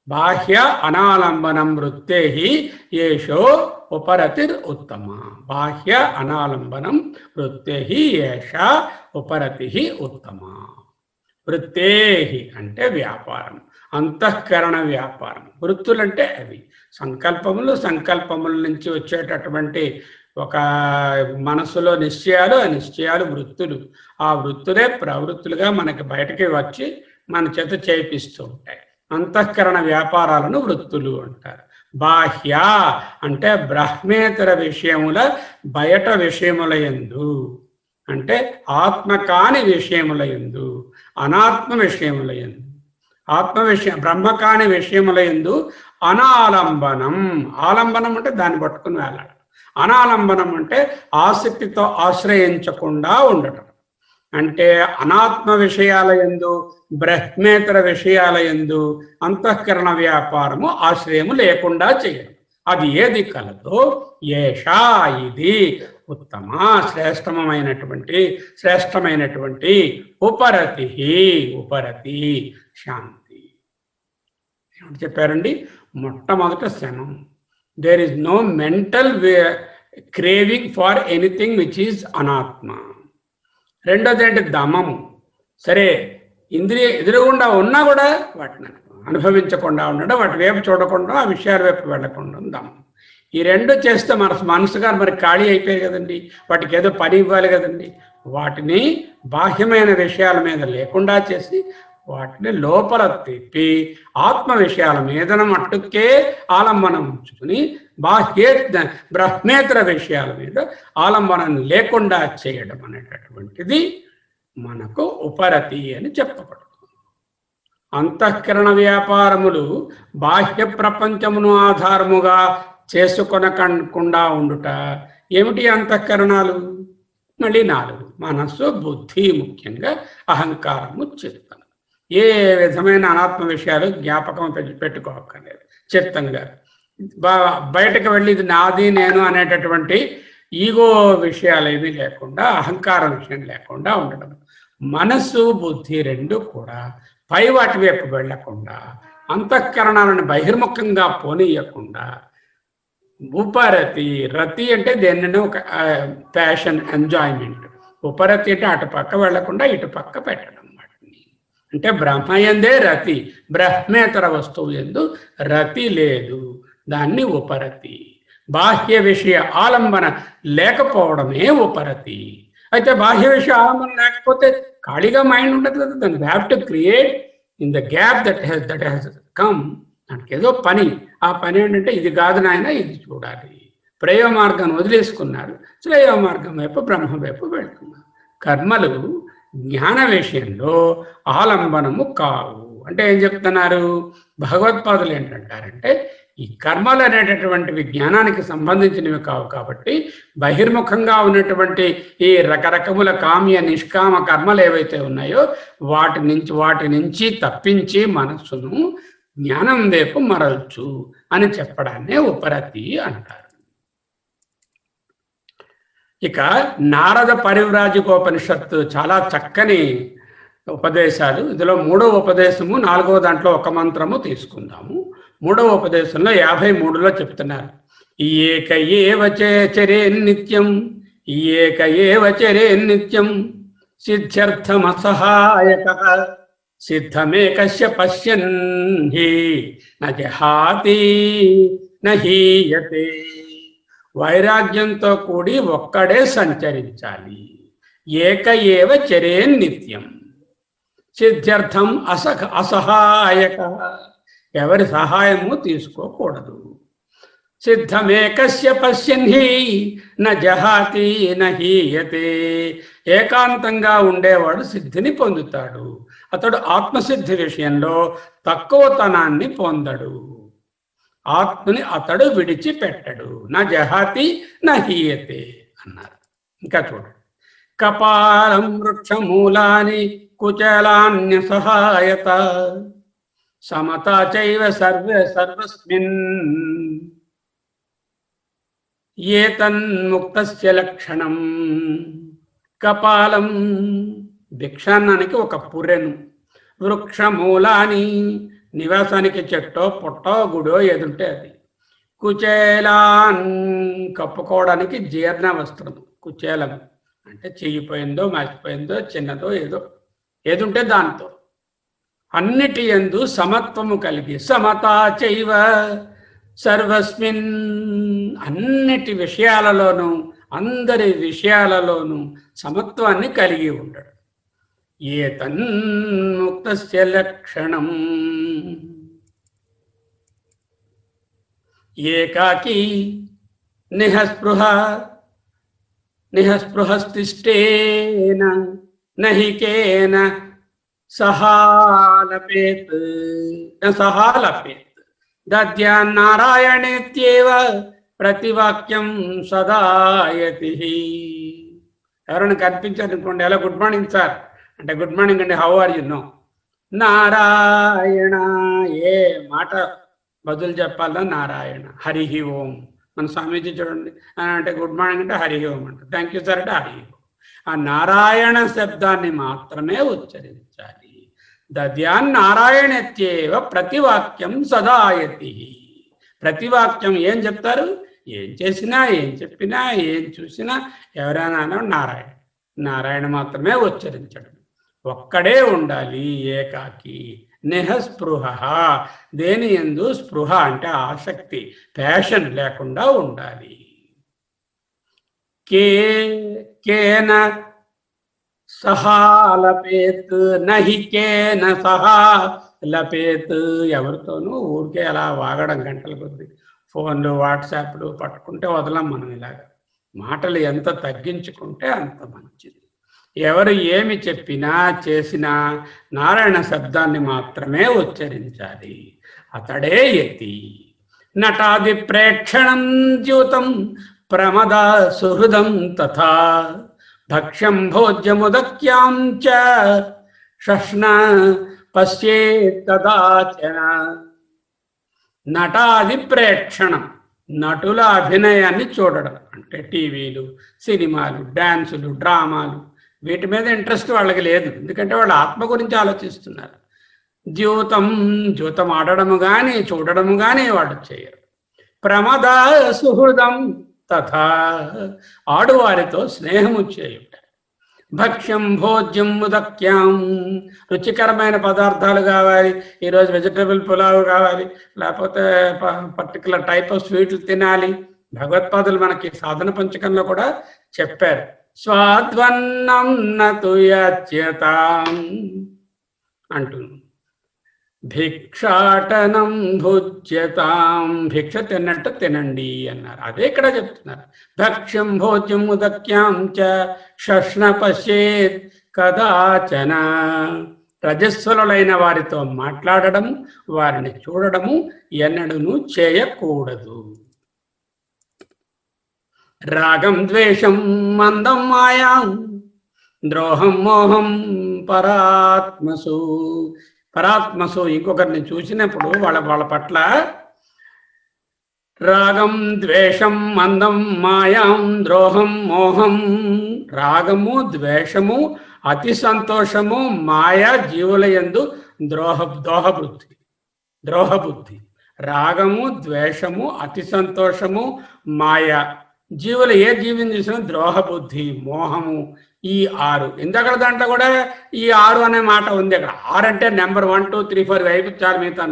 బాహ్య అనాలంబనం వృత్తే ఏషో ఉపరతిర్ ఉత్తమ. బాహ్య అనాలంబనం వృత్తే ఏష ఉపరతి ఉత్తమ. వృత్తే అంటే వ్యాపారం, అంతఃకరణ వ్యాపారం. వృత్తులంటే అవి సంకల్పములు, సంకల్పముల నుంచి వచ్చేటటువంటి ఒక మనసులో నిశ్చయాలు, ఆ నిశ్చయాలు వృత్తులు. ఆ వృత్తులే ప్రవృత్తులుగా మనకి బయటకి వచ్చి మన చేత చేపిస్తూ ఉంటాయి. అంతఃకరణ వ్యాపారాలను వృత్తులు అంటారు. బాహ్య అంటే బ్రహ్మేతర విషయముల బయట విషయముల యందు, అంటే ఆత్మ కాని విషయముల యందు, అనాత్మ విషయముల యందు, ఆత్మ విషయం బ్రహ్మ కాని విషయముల యందు అనాలంబనం. ఆలంబనం అంటే దాన్ని పట్టుకుని వెళ్ళడం. అనాలంబనం అంటే ఆసక్తితో ఆశ్రయించకుండా ఉండటం. అంటే అనాత్మ విషయాల యందు, బ్రహ్మేతర విషయాల యందు అంతఃకరణ వ్యాపారము, ఆశ్రయము లేకుండా చేయడం. అది ఏది కలదో ఏషా, ఇది ఉత్తమ, శ్రేష్టమైనటువంటి ఉపరతి, ఉపరతి శాంతి. ఏమిటి చెప్పారండి? మొట్టమొదట శమం. There is no mental craving for anything which is అనాత్మ. రెండోది ఏంటి? దమము. సరే, ఇంద్రియ ఎదురుగుండా ఉన్నా కూడా వాటిని అనుభవించకుండా ఉండడం, వాటి వైపు చూడకుండా, ఆ విషయాల వైపు వెళ్లకుండా దమం. ఈ రెండు చేస్తే మనసుగా మరి ఖాళీ అయిపోయాయి కదండి. వాటికి ఏదో పని ఇవ్వాలి కదండి. వాటిని బాహ్యమైన విషయాల మీద లేకుండా చేసి వాటిని లోపల తిప్పి ఆత్మ విషయాల మీద మట్టుకే ఆలంబనం ఉంచుకుని బాహ్య బ్రహ్మేతర విషయాల మీద ఆలంబనం లేకుండా చేయడం అనేటటువంటిది మనకు ఉపరతి అని చెప్పబడుతుంది. అంతఃకరణ వ్యాపారములు బాహ్య ప్రపంచమును ఆధారముగా చేసుకొనకుండా ఉండుట. ఏమిటి అంతఃకరణాలు? మళ్ళీ 4: మనస్సు, బుద్ధి, ముఖ్యంగా అహంకారము, చిత్తం. ఏ విధమైన అనాత్మ విషయాలు జ్ఞాపకం పెట్టుకోక్కర్లేదు. చిత్తంగా బయటకు వెళ్ళి ఇది నాది నేను అనేటటువంటి ఈగో విషయాలు ఏమీ లేకుండా, అహంకారం విషయం లేకుండా ఉండడం. మనస్సు బుద్ధి రెండు కూడా పై వాటి వైపు వెళ్లకుండా, అంతఃకరణాలను బహిర్ముఖంగా పోనీయకుండా, ఉపరతి, రతి అంటే దేనినో ఒక ప్యాషన్, ఎంజాయ్మెంట్. ఉపరతి అంటే అటు పక్క వెళ్లకుండా ఇటు పక్క పెట్టడం వాటిని. అంటే బ్రహ్మయందే రతి, బ్రహ్మేతర వస్తువు యందు రతి లేదు, దాన్ని ఉపరతి. బాహ్య విషయ ఆలంబన లేకపోవడమే ఉపరతి. అయితే బాహ్య విషయ ఆలంబన లేకపోతే ఖాళీగా మైండ్ ఉండదు కదా. దాన్ని we have to create in the gap that has come. దానికి ఏదో పని. ఆ పని ఏంటంటే ఇది కాదు నాయన, ఇది చూడాలి. ప్రయోగ మార్గాన్ని వదిలేసుకున్నారు, శ్రేయ మార్గం వైపు, బ్రహ్మ వైపు వెళ్తున్నారు. కర్మలు జ్ఞాన విషయంలో ఆలంబనము కావు. అంటే ఏం చెప్తున్నారు భగవత్పాదులు ఏంటంటారంటే, ఈ కర్మలు అనేటటువంటివి జ్ఞానానికి సంబంధించినవి కావు కాబట్టి బహిర్ముఖంగా ఉన్నటువంటి ఈ రకరకముల కామ్య నిష్కామ కర్మలు ఏవైతే ఉన్నాయో వాటి నుంచి తప్పించి మనస్సును జ్ఞానం వైపు మరల్చు అని చెప్పడాన్నే ఉపరతి అంటారు. ఇక నారద పరివ్రాజకోపనిషత్తు చాలా చక్కని ఉపదేశాలు. ఇందులో 3వ ఉపదేశము 4వ దాంట్లో ఒక మంత్రము తీసుకుందాము. 3వ ఉపదేశంలో 53లో చెప్తున్నారు, ఏక ఏవ చరే నిత్యం, ఏక ఏవ చరే నిత్యం, సిద్ధ్యర్థమసహాయక, సిద్ధమేకస్య పశ్యన్ హి నజహాతి నహీయతే. వైరాగ్యంతో కూడి ఒక్కడే సంచరించాలి. ఏక ఏవ చరే నిత్యం, సిద్ధ్యర్థం అసహాయక, ఎవరి సహాయము తీసుకోకూడదు. సిద్ధమేకస్య పశ్యన్హి నజహాతి నహీయతే. ఏకాంతంగా ఉండేవాడు సిద్ధిని పొందుతాడు. అతడు ఆత్మసిద్ధి విషయంలో తక్కువతనాన్ని పొందడు. ఆత్మని అతడు విడిచిపెట్టడు. నజహాతి నహీయతే అన్నారు. ఇంకా చూడండి, కపాలం వృక్షమూలాని కుచలాన్య సహాయత, సమతా చైవ సర్వస్మిన్ ఏతన్ముక్తస్య లక్షణం. కపాలం భిక్షాన్నానికి ఒక పుర్రెను, వృక్షమూలాని నివాసానికి చెట్టో పుట్టో గుడో ఏదుంటే అది, కుచేలాన్ కప్పుకోవడానికి జీర్ణ వస్త్రం. కుచేలం అంటే చెయ్యిపోయిందో మాసిపోయిందో చిన్నదో ఏదుంటే దాంతో. అన్నిటి యందు సమత్వము కలిగి, సమతా చైవ సర్వస్మిన్, అన్నిటి విషయాలలోనూ అందరి విషయాలలోనూ సమత్వాన్ని కలిగి ఉండడు. ఏతన్ముక్తస్య లక్షణం. ఏకాకీ నిహస్పృహస్తిష్టేన నహికేన సహాలపేత్ దద్యాన్నారాయణేత్యేవ ప్రతివాక్యం సదాయతి. ఎవరైనా కనిపించారనుకోండి, ఎలా గుడ్ మార్నింగ్ సార్ అంటే గుడ్ మార్నింగ్ అండి, హౌ ఆర్ యు నో. నారాయణ, ఏ మాట బదులు చెప్పాలన్నా నారాయణ. హరి ఓం, మన స్వామీజీ చూడండి అంటే గుడ్ మార్నింగ్ అంటే హరి ఓం అంట, థ్యాంక్ యూ సార్ అంటే హరి ఓం. ఆ నారాయణ శబ్దాన్ని మాత్రమే ఉచ్చరించాలి. దద్యాన్ నారాయణత్యేవ ప్రతివాక్యం సదాయతి. ప్రతివాక్యం ఏం చెప్తారు, ఏం చేసినా ఏం చెప్పినా ఏం చూసినా ఎవరైనా నారాయణ, నారాయణ మాత్రమే ఉచ్చరించడం. ఒక్కడే ఉండాలి, ఏకాకి. నిహస్పృహ, దేని యందు స్పృహ అంటే ఆసక్తి, ప్యాషన్ లేకుండా ఉండాలి. కేన సహాలపేత్ నహి కేన సహాలపేత్. ఎవరితోనూ ఊరికే అలా వాగడం గంటల కొద్ది, ఫోన్లు వాట్సాప్లు పట్టుకుంటే వదలం మనం. ఇలాగా మాటలు ఎంత తగ్గించుకుంటే అంత మంచిది. ఎవరు ఏమి చెప్పినా చేసినా నారాయణ శబ్దాన్ని మాత్రమే ఉచ్చరించాలి. అతడే యతి. నటాది ప్రేక్షణం ద్యూతం ప్రమద సుహృదం తథా భక్ష్యం భోజ్యముదక్యాం చ షష్ణ పశ్యేత్ కదాచన. నటాది ప్రేక్షణం, నటుల అభినయాన్ని చూడడం. అంటే టీవీలు, సినిమాలు, డ్యాన్సులు, డ్రామాలు, వీటి మీద ఇంట్రెస్ట్ వాళ్ళకి లేదు. ఎందుకంటే వాళ్ళు ఆత్మ గురించి ఆలోచిస్తున్నారు. ద్యూతం ఆడడము కానీ చూడడము కానీ వాళ్ళు చేయరు. ప్రమద సుహృదం తథా, ఆడువారితో స్నేహము చేయుట. భక్ష్యం భోజ్యం ముదక్యాం, రుచికరమైన పదార్థాలు కావాలి. ఈరోజు వెజిటబుల్ పులావ్ కావాలి, లేకపోతే పర్టికులర్ టైప్ ఆఫ్ స్వీట్లు తినాలి. భగవత్పాదులు మనకి సాధన పంచకంలో కూడా చెప్పారు. స్వాద్వన్నం నతు యచ్యతాం అంటున్నాం. భిక్షాటనం భుజ్యతాం, భిక్ష తిన్నట్టు తినండి అన్నారు. అదే ఇక్కడ చెప్తున్నారు. భక్ష్యం భోజ్యం ఉదక్యాం చ షష్ణ పశ్యేత్ కదాచన, రజస్వలులైన వారితో మాట్లాడడము, వారిని చూడడము ఎన్నడూను చేయకూడదు. రాగం ద్వేషం మందం మాయాం ద్రోహం మోహం పరాత్మసు, పరాత్మసు ఇంకొకరిని చూసినప్పుడు వాళ్ళ పట్ల రాగం ద్వేషం మందం మాయాం ద్రోహం మోహం, రాగము ద్వేషము అతి సంతోషము మాయా జీవుల యందు ద్రోహబుద్ధి. రాగము ద్వేషము అతి సంతోషము మాయ, జీవులు ఏ జీవిని చూసినా ద్రోహబుద్ధి మోహము, ఈ 6. ఇందక్కడ దాంట్లో కూడా ఈ 6 అనే మాట ఉంది. అక్కడ 6 అంటే నెంబర్ 1 2 3 4 అయిపోతారు. మిగతా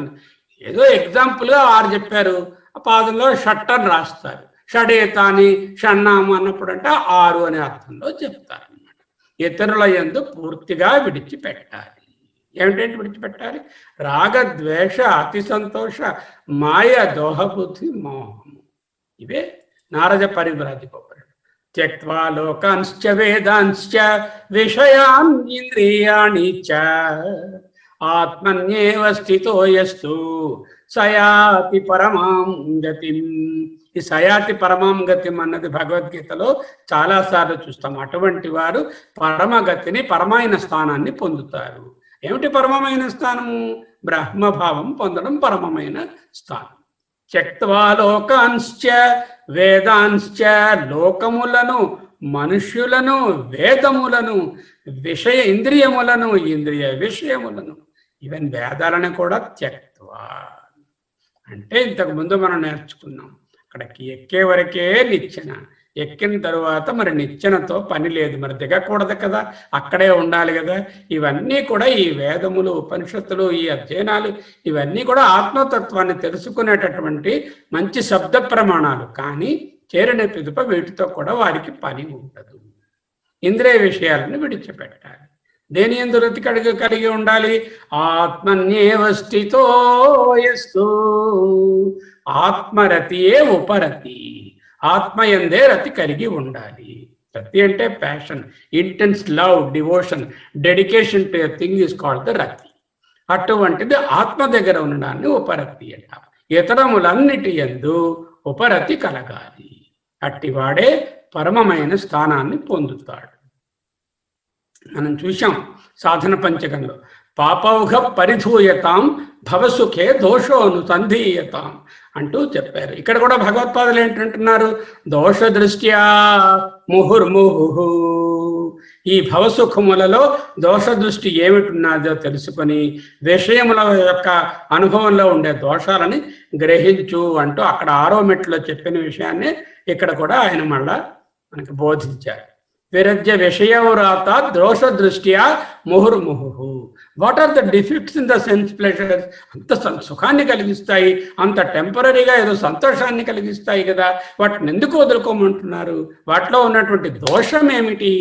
ఏదో ఎగ్జాంపుల్గా 6 చెప్పారు. ఆ పాదంలో షట్ అని రాస్తారు. షడేతాని షన్నాము అన్నప్పుడు అంటే 6 అనే అర్థంలో చెప్తారు అన్నమాట. ఇతరుల యందు పూర్తిగా విడిచిపెట్టాలి. ఏమిటంటే విడిచిపెట్టాలి? రాగద్వేష అతి సంతోష మాయ దోహబుద్ధి మోహము. ఇవే నారద పరివ్రాజకోపరి. త్యక్త్వా లోకాంశ్చ వేదాంశ్చ విషయాన్ ఇంద్రియాణి చ ఆత్మన్యేవ స్థితో యస్తు సయాతి పరమాం గతిం. ఈ సయాతి పరమాం గతిం అన్నది భగవద్గీతలో చాలాసార్లు చూస్తాం. అటువంటి వారు పరమగతిని, పరమైన స్థానాన్ని పొందుతారు. ఏమిటి పరమమైన స్థానము? బ్రహ్మభావం పొందడం పరమమైన స్థానం. త్యక్త్వా లోకాంశ్చ వేదాంశ్చ, లోకములను, మనుష్యులను, వేదములను, ఇంద్రియములను, ఇంద్రియ విషయములను, ఈవెన్ వేదాలను కూడా త్యక్త్వా అంటే ఇంతకు ముందు మనం నేర్చుకున్నాం. అక్కడికి ఎక్కే వరకే నిచ్చెన, ఎక్కిన తరువాత మరి నిచ్చెనతో పని లేదు, మరి దిగకూడదు కదా, అక్కడే ఉండాలి కదా. ఇవన్నీ కూడా ఈ వేదములు, ఉపనిషత్తులు, ఈ అధ్యయనాలు ఇవన్నీ కూడా ఆత్మతత్వాన్ని తెలుసుకునేటటువంటి మంచి శబ్ద ప్రమాణాలు. కానీ చేరిన పిదుప వీటితో కూడా వారికి పని ఉండదు. ఇంద్రియ విషయాలను విడిచిపెట్టాలి. దేని యందు రతి కలిగి ఉండాలి? ఆత్మన్యేవ స్థితో యస్తు, ఆత్మరతియే ఉపరతి, ఆత్మయందే రతి కలిగి ఉండాలి. రతి అంటే passion, intense love, devotion, dedication to a thing is called the రతి. అటువంటిది ఆత్మ దగ్గర ఉండడాన్ని ఉపరతి అంట. ఇతరములన్నిటి యందు ఉపరతి కలగాలి. అట్టివాడే పరమమైన స్థానాన్ని పొందుతాడు. మనం చూసాం సాధన పంచకంలో, పాపౌఘ పరిధూయతాం భవసుఖే దోషోనుసంధీయతాం అంటూ చెప్పారు. ఇక్కడ కూడా భగవత్పాదులు ఏంటంటున్నారు? దోష దృష్ట్యా ముహుర్ముహు, ఈ భవసుఖములలో దోష దృష్టి ఏమిటున్నదో తెలుసుకొని విషయముల యొక్క అనుభవంలో ఉండే దోషాలని గ్రహించు అంటూ అక్కడ 6వ మెట్లో చెప్పిన విషయాన్ని ఇక్కడ కూడా ఆయన మళ్ళా మనకి బోధించారు. విరజ్య విషయవ్రాత దోష దృష్ట్యా ముహుర్ముహు. What are the defects in the sense pleasures? అంత సుఖాన్ని కలిగిస్తాయి, అంత టెంపరీగా ఏదో సంతోషాన్ని కలిగిస్తాయి కదా, వాటిని ఎందుకు వదులుకోమంటున్నారు? వాటిలో ఉన్నటువంటి దోషం ఏమిటి?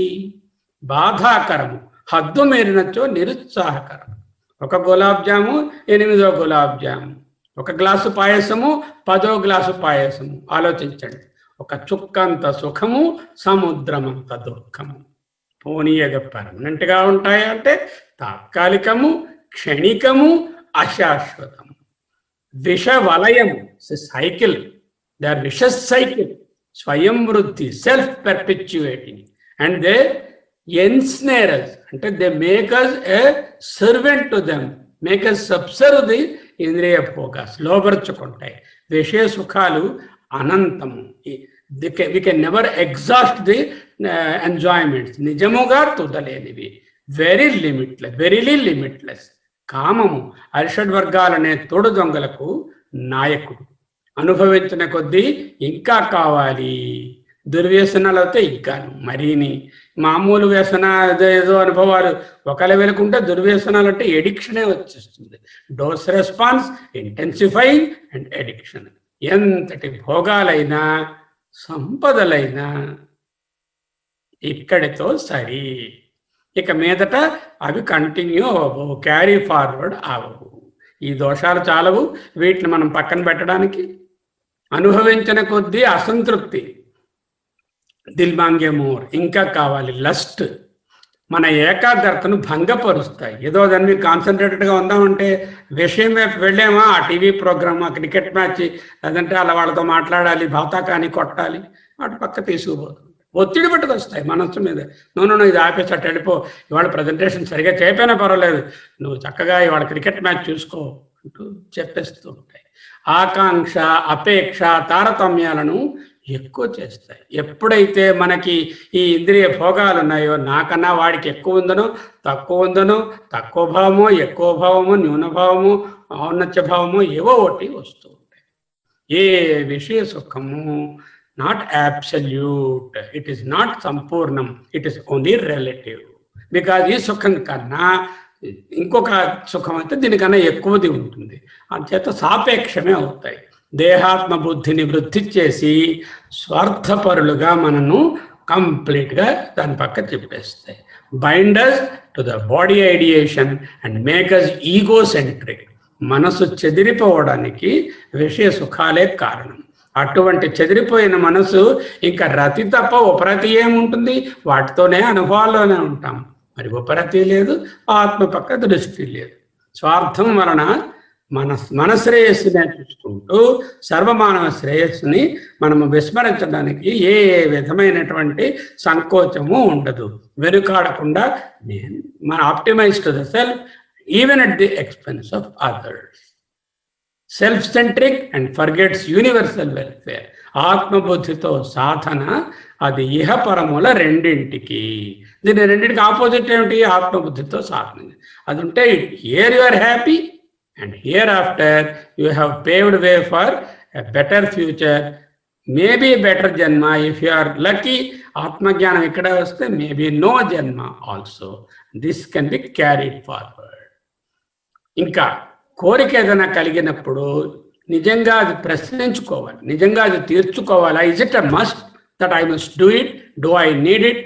బాధాకరము, హద్దు మీరినచ్చో నిరుత్సాహకరం. ఒక గులాబ్ జాము 8వ గులాబ్ జాము, ఒక గ్లాసు పాయసము 10వ గ్లాసు పాయసము. ఆలోచించండి. ఒక చుక్కంత సుఖము, సముద్రమంత దుఃఖము. పోనీయగా పర్మనెంట్గా ఉంటాయంటే తాత్కాలికము, క్షణికము, అశాశ్వతము. విష వలయము, cycle, they are vicious cycle, స్వయం వృద్ధి, self perpetuating. And they ensnare us, అంటే they make us a servant to them, make us subserve the ఇంద్రియ భోగాస్ లోపరుచుకుంటాయి. విషయ సుఖాలు అనంతము. We can never exhaust the enjoyments. నిజముగా తుదలేనివి, వెరీలీ లిమిట్లెస్. కామము అరిషడ్ వర్గాలనే తోడు దొంగలకు నాయకుడు. అనుభవించిన కొద్దీ ఇంకా కావాలి. దుర్వ్యసనాలు అయితే ఇంకాను మరీని. మామూలు వ్యసన ఏదో అనుభవాలు ఒక లెవెల్కుంటే దుర్వ్యసనాలు అంటే ఎడిక్షనే వచ్చేస్తుంది. Dose response intensifying and addiction. ఎంతటి భోగాలైనా సంపదలైనా ఇక్కడితో సరి. ఇక మీదట అవి కంటిన్యూ అవ్వవు, క్యారీ ఫార్వర్డ్ అవ్వవు. ఈ దోషాలు చాలవు వీటిని మనం పక్కన పెట్టడానికి. అనుభవించిన కొద్దీ అసంతృప్తి, దిల్ మాంగే మోర్, ఇంకా కావాలి, లస్ట్ మన ఏకాగ్రతను భంగపరుస్తాయి. ఏదో దాని మీద కాన్సన్ట్రేటెడ్గా ఉందామంటే విషయం వైపు వెళ్ళామా, ఆ టీవీ ప్రోగ్రామ్, ఆ క్రికెట్ మ్యాచ్, లేదంటే అలా వాళ్ళతో మాట్లాడాలి, భాతాకాని కొట్టాలి, వాటి పక్క తీసుకుపోతుంది. ఒత్తిడి పట్టుకొస్తాయి మనస్సు మీద. నువ్వు ఇది ఆపేసి అట్టు వెళ్ళిపో, ఇవాళ ప్రజెంటేషన్ సరిగా చేయకపోయినా పర్వాలేదు, నువ్వు చక్కగా ఇవాళ క్రికెట్ మ్యాచ్ చూసుకో అంటూ చెప్పేస్తూ ఉంటాయి. ఆకాంక్ష, అపేక్ష, తారతమ్యాలను ఎక్కువ చేస్తాయి. ఎప్పుడైతే మనకి ఈ ఇంద్రియ భోగాలు ఉన్నాయో, నాకన్నా వాడికి ఎక్కువ ఉందనో తక్కువ ఉందనో, తక్కువ భావమో ఎక్కువ భావమో, న్యూనభావము ఔన్నత్య భావము ఏవో ఒకటి వస్తూ ఉంటాయి. ఏ విషయ సుఖము not absolute, it is not సంపూర్ణం, it is only relative. Because ఈ సుఖం కన్నా ఇంకొక సుఖం అయితే దీనికన్నా ఎక్కువది ఉంటుంది. అంచేత సాపేక్షమే అవుతాయి. దేహాత్మ బుద్ధిని వృద్ధి చేసి స్వార్థపరులుగా మనను కంప్లీట్గా దాని పక్క చెప్పేస్తాయి. Binders to the body ideation and makers egocentric. మనసు చెదిరిపోవడానికి విషయ సుఖాలే కారణం. అటువంటి చెదిరిపోయిన మనసు ఇంకా రతి తప్ప ఉపరతి ఏముంటుంది? వాటితోనే అనుభవాల్లోనే ఉంటాం. మరి ఉపరతి లేదు, ఆత్మ పక్క దృష్టి లేదు. స్వార్థం వలన మన శ్రేయస్సునే చూసుకుంటూ సర్వమానవ శ్రేయస్సుని మనము విస్మరించడానికి ఏ విధమైనటువంటి సంకోచము ఉండదు. వెనుకాడకుండా మన optimize to the self even at the expense of others. Self centric and forgets universal welfare. ఆత్మబుద్ధితో సాధన అది ఇహపరముల రెండింటికి. దీని రెండింటికి ఆపోజిట్ ఏమిటి? ఆత్మబుద్ధితో సాధన. అది ఉంటే here you are happy and hereafter you have paved way for a better future, maybe better జన్మ ఇఫ్ యు ఆర్ లక్కీ. ఆత్మజ్ఞానం ఇక్కడ వస్తే మేబీ నో జన్మ also. This can be carried forward. ఇంకా కోరిక ఏదైనా కలిగినప్పుడు నిజంగా అది ప్రశ్నించుకోవాలి, నిజంగా అది తీర్చుకోవాలా? Is it a must that I must do it? Do I need it?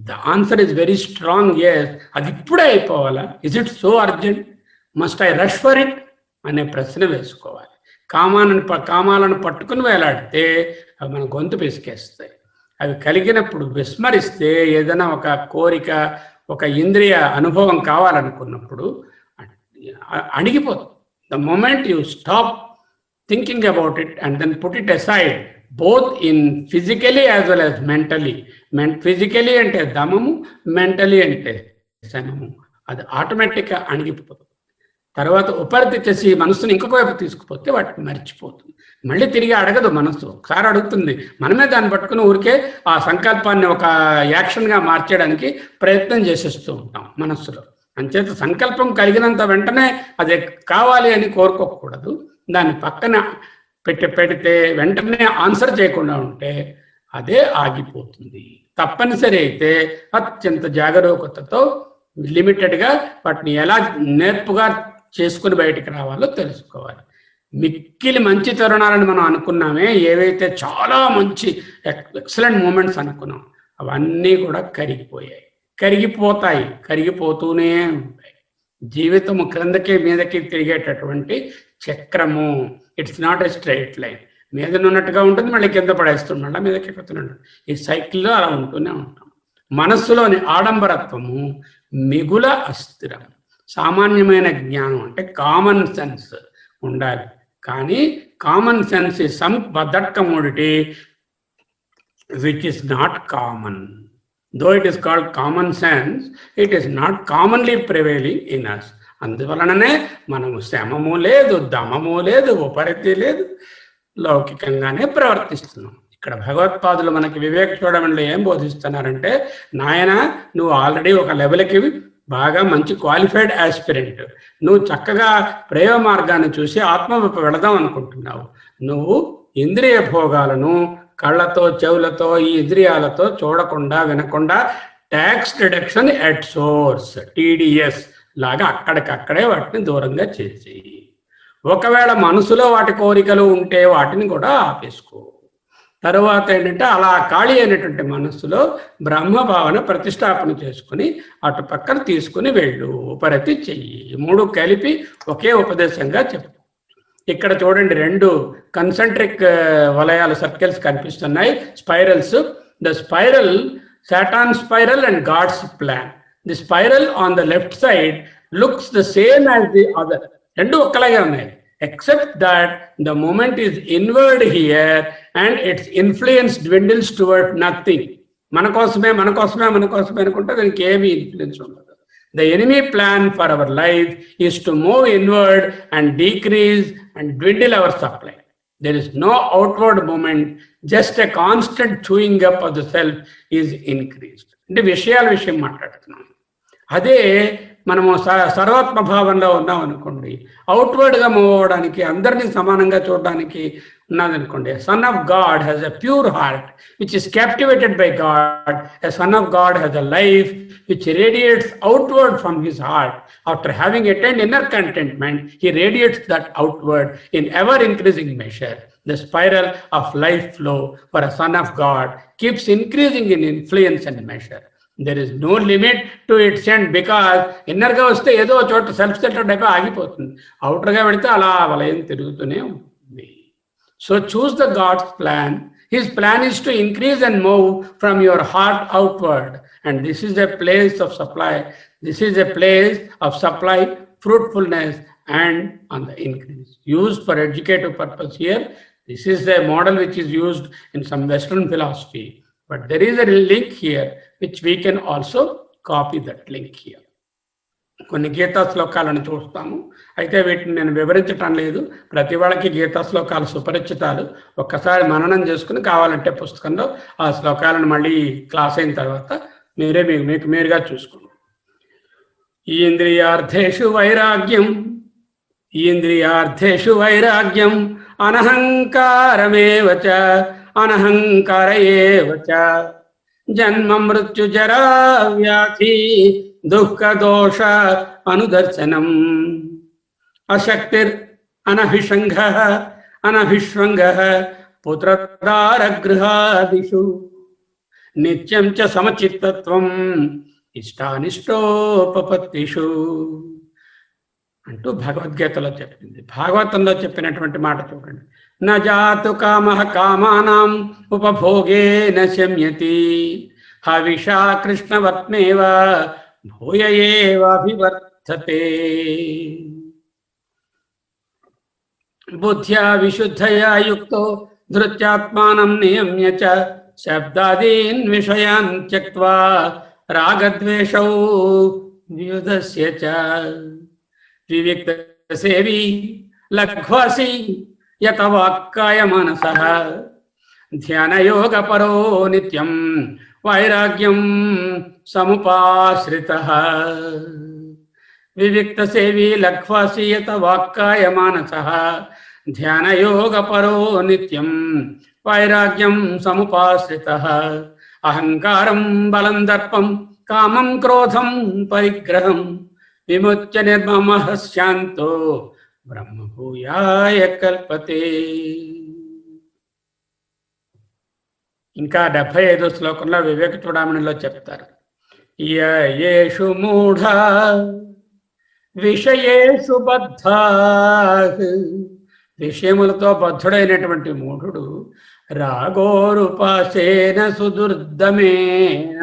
The answer is very strong, yes. అది ఇప్పుడే అయిపోవాలా? Is it so urgent? Must I rush for it అనే ప్రశ్న వేసుకోవాలి. కామాలను పట్టుకుని వేలాడితే అవి మన గొంతు పిసికేస్తాయి. అవి కలిగినప్పుడు విస్మరిస్తే, ఏదైనా ఒక కోరిక, ఒక ఇంద్రియ అనుభవం కావాలనుకున్నప్పుడు అణిగిపోతుంది. The moment you stop thinking about it and then put it aside, both in physically as well as mentally. Physically అంటే దమము, మెంటలీ అంటే శమము. అది ఆటోమేటిక్గా అణిగిపోతుంది. తర్వాత ఉపరితి చేసి మనసుని ఇంకొక వైపు తీసుకుపోతే వాటిని మర్చిపోతుంది. మళ్ళీ తిరిగి అడగదు మనసు. ఒకసారి అడుగుతుంది, మనమే దాన్ని పట్టుకుని ఊరికే ఆ సంకల్పాన్ని ఒక యాక్షన్గా మార్చేయడానికి ప్రయత్నం చేసేస్తూ ఉంటాం మనస్సులో. అంచేత సంకల్పం కలిగినంత వెంటనే అది కావాలి అని కోరుకోకూడదు. దాన్ని పక్కన పెడితే వెంటనే ఆన్సర్ చేయకుండా ఉంటే అదే ఆగిపోతుంది. తప్పనిసరి అయితే అత్యంత జాగరూకతతో లిమిటెడ్గా వాటిని ఎలా నేర్పుగా చేసుకుని బయటికి రావాలో తెలుసుకోవాలి. మిక్కిలి మంచి తరుణాలని మనం అనుకున్నామే, ఏవైతే చాలా మంచి ఎక్సలెంట్ మూమెంట్స్ అనుకున్నాం, అవన్నీ కూడా కరిగిపోయాయి, కరిగిపోతాయి, కరిగిపోతూనే ఉంటాయి. జీవితము క్రిందకి మీదకి తిరిగేటటువంటి చక్రము. It's not a straight line. మీదనున్నట్టుగా ఉంటుంది, మళ్ళీ కింద పడేస్తుంది, మళ్ళీ మీదకి ఎక్కుతున్నాడు. ఈ సైకిల్లో అలా ఉంటూనే ఉంటాం. మనస్సులోని ఆడంబరత్వము మిగుల అస్థిరం. సామాన్యమైన జ్ఞానం అంటే కామన్ సెన్స్ ఉండాలి. కానీ common sense is some that commodity which is not common. Though it is called common sense, it is not commonly prevailing in us. అందువలననే మనము శమము లేదు, దమము లేదు, ఉపరతి లేదు, లౌకికంగానే ప్రవర్తిస్తున్నాం. ఇక్కడ భగవత్పాదులు మనకి వివేక చూడమని ఏం బోధిస్తున్నారంటే, నాయన నువ్వు ఆల్రెడీ ఒక లెవెల్కి బాగా మంచి క్వాలిఫైడ్ ఆస్పిరెంట్, నువ్వు చక్కగా ప్రయోగ మార్గాన్ని చూసి ఆత్మవైపు వెళదాం అనుకుంటున్నావు. నువ్వు ఇంద్రియ భోగాలను కళ్ళతో చెవులతో ఈ ఇంద్రియాలతో చూడకుండా వినకుండా tax deduction at source TDS లాగా అక్కడికక్కడే వాటిని దూరంగా చేసి, ఒకవేళ మనసులో వాటి కోరికలు ఉంటే వాటిని కూడా ఆపేసుకో. తర్వాత ఏంటంటే అలా ఖాళీ అయినటువంటి మనస్సులో బ్రహ్మభావన ప్రతిష్టాపన చేసుకుని అటు పక్కన తీసుకుని వెళ్ళు, ఉపరతి చెయ్యి. 3 కలిపి ఒకే ఉపదేశంగా చెప్పు. ఇక్కడ చూడండి 2 కన్సెంట్రిక్ వలయాలు సర్కిల్స్ కనిపిస్తున్నాయి, spirals. The spiral, Saturn spiral and God's plan. The spiral on the left side looks the same as the other. రెండు ఒక్కలాగే ఉన్నాయి, except that the moment is inward here and its influence dwindles toward nothing. మన కోసమే అనుకుంటే దానికి ఏమీ ఇన్ఫ్లుయెన్స్ ఉండదు. The enemy plan for our life is to move inward and decrease and dwindle our supply. There is no outward movement, just a constant chewing up of the self is increased. అంటే విషయం మాట్లాడుతున్నాం. అదే మనము సర్వాత్మ భావంలో ఉన్నాం అనుకోండి, అవుట్వర్డ్గా మూవ్ అవ్వడానికి, అందరినీ సమానంగా చూడడానికి ఉన్నదనుకోండి. Son of God has a pure heart which is captivated by God. A son of God has a life which radiates outward from his heart. After having attained inner contentment, he radiates that outward in ever increasing measure. The spiral of life flow for a son of God keeps increasing in influence and measure. There is no limit to its end, because inner ga vaste edo chota self centered అయిపోయి ఆగిపోతుంది, outer ga వెళితే అలా వలయం తిరుగుతూనే ఉంటుంది. So choose the God's plan. His plan is to increase and move from your heart outward. And this is a place of supply. This is a place of supply, fruitfulness, and on the increase. Used for educative purpose here. This is a model which is used in some Western philosophy. But there is a link here which we can also copy that link here. కొన్ని గీతా శ్లోకాలను చూస్తాము, అయితే వీటిని నేను వివరించటం లేదు. ప్రతి వాళ్ళకి గీతా శ్లోకాలు సుపరిచితాలు. ఒక్కసారి మననం చేసుకుని కావాలంటే పుస్తకంలో ఆ శ్లోకాలను మళ్ళీ క్లాస్ అయిన తర్వాత మీకు మీరుగా చూసుకోండి. ఇంద్రియార్థేషు వైరాగ్యం అనహంకారమేవ చ అనహంకార ఏవ చ జన్మ మృత్యు జరా వ్యాధి దుఃఖ దోష అనుదర్శనం అశక్తిర్ అనభిషంగ పుత్రదార గృహాదిషు నిత్యం చ సమచిత్తత్వం ఇష్టానిష్టోపపత్తిషు అంటూ భగవద్గీతలో చెప్పింది. భాగవతంలో చెప్పినటువంటి మాట చూడండి. న జాతు కామః కామానాం ఉపభోగేన శమ్యతి హవిషా కృష్ణవత్మేవ భూయ ఏవాభివర్ధతే బుద్ధ్యా విశుద్ధయా యుక్తో ధృత్యాత్మానం నియమ్య చ శబ్దాదీన్ విషయాన్ త్యక్త్వా రాగద్వేషౌ వ్యుధస్య చ వివిక్త సేవీ లఘ్వాసి యత వాక్కాయ మనసః ధ్యానయోగపరో నిత్యం వైరాగ్యం సముపాశ్రితః వివిక్త సేవీ లఘ్వాసి యత వాక్కాయ మనసః ధ్యానయోగపరో నిత్యం వైరాగ్యం సముపాశ్రితః అహంకారం బలం దర్పం కామం క్రోధం పరిగ్రహం విముచ్య నిర్మమః శాంతో బ్రహ్మభూయాయ కల్పతే. ఇంకా 75వ శ్లోకంలో వివేక చూడామణిలో చెప్తారు. యేషు మూఢ విషయేషు బద్ధాః, విషయములతో బద్ధుడైనటువంటి మూఢుడు రాగోరుపాసేన సుదుర్దమేన,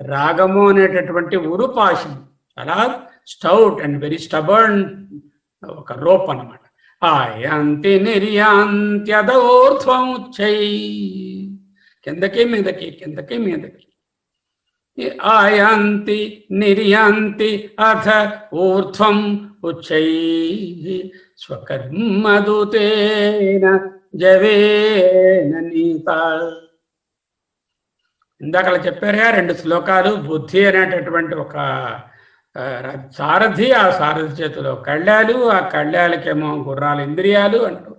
రాగము అనేటటువంటి ఉరుపాశం, చాలా స్టౌట్ అండ్ వెరీ స్టబర్న్ ఒక రోప్ అన్నమాట. ఆయాంతి నిర్యాంత్యదోర్ధ్వముచ్చై, కిందకి మీదకి కిందకి మీదకి. ఆయాంతి నిర్యాంతి అథ ఊర్ధ్వం ఉచ్చైః స్వకర్మదూతేన జవేన నీత. ఇందాక చెప్పారుగా 2 శ్లోకాలు. బుద్ధి అనేటటువంటి ఒక సారథి, ఆ సారథి చేతిలో కళ్యాలు, ఆ కళ్యాలకేమో గుర్రాలు ఇంద్రియాలు అంటూ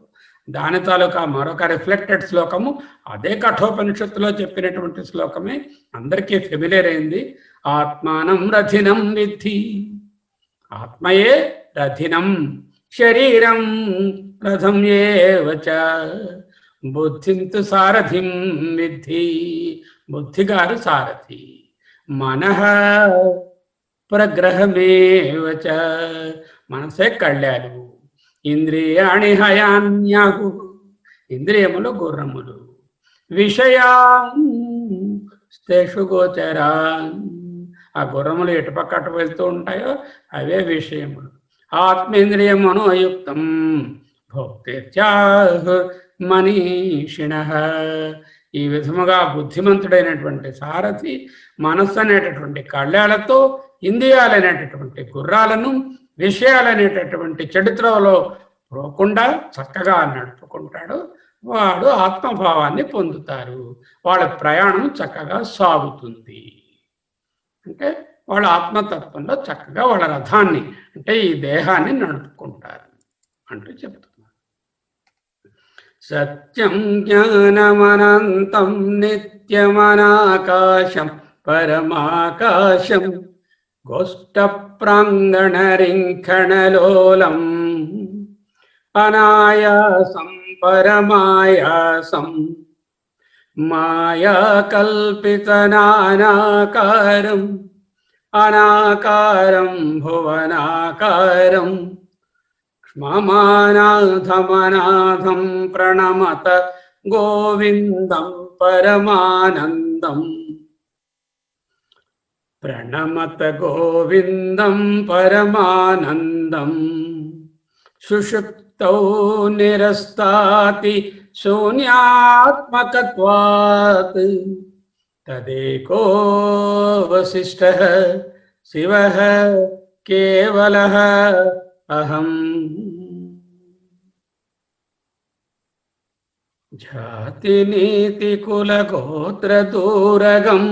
దాని తాలూకా మరొక రిఫ్లెక్టెడ్ శ్లోకము అదే కఠోపనిషత్తులో చెప్పినటువంటి శ్లోకమే అందరికీ ఫెమిలియర్ అయింది. ఆత్మానం రథినం విద్ధి, ఆత్మయే రథినం, శరీరం రథం ఏవచ, బుద్ధింతు సారథిం విద్ధి, బుద్ధిగారు సారథి, మనః ప్రగ్రహమేవచ, మనసే కళ్యాలు, ఇంద్రియాణి హయాన్యాహు, ఇంద్రియములు గుర్రములు, విషయాన్ స్తేషు గోచరాన్, ఆ గుర్రములు ఎటుపక్క అటు వెళ్తూ ఉంటాయో అవే విషయములు. ఆత్మేంద్రియమనోయుక్తం భోక్తేత్యాహ మనీషిణః, ఈ విధముగా బుద్ధిమంతుడైనటువంటి సారథి మనస్సు అనేటటువంటి కళ్యాలతో ఇంద్రియాలనేటటువంటి గుర్రాలను విషయాలనేటటువంటి చరిత్రలో పోకుండా చక్కగా నడుపుకుంటాడు. వాడు ఆత్మభావాన్ని పొందుతారు. వాళ్ళ ప్రయాణం చక్కగా సాగుతుంది. అంటే వాళ్ళ ఆత్మతత్వంలో చక్కగా వాళ్ళ రథాన్ని అంటే ఈ దేహాన్ని నడుపుకుంటారు అంటూ చెప్తున్నారు. సత్యం జ్ఞానమనంతం నిత్యమనాకాశం పరమాకాశం గోష్ఠ ప్రాంగణరింఖణలోలం అనాయాసం పరమాయాసం మాయాకల్పితనానాకారం అనాకారం భువనాకారం క్ష్మమానాథమనాథం ప్రణమత గోవిందం పరమానందం, ప్రణమత గోవిందం పరమానందం. సుషుప్తౌ నిరస్తాతి శూన్యాత్మకత్వాత్ తదేకో వశిష్ఠః శివః కేవలః అహం. జాతి నీతి కుల గోత్ర దూరగం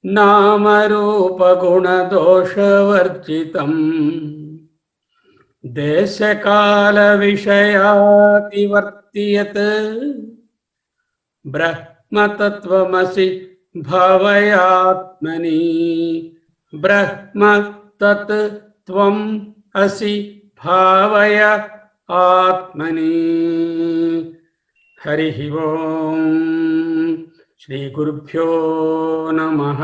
నామరూప గుణ దోషవర్జితం దేశకాల విషయాతివర్తియత్ బ్రహ్మతత్వమసి భావయాత్మని, బ్రహ్మ తత్ త్వం అసి భావయ ఆత్మని. హరి ఓం. శ్రీ గురుభ్యో నమః.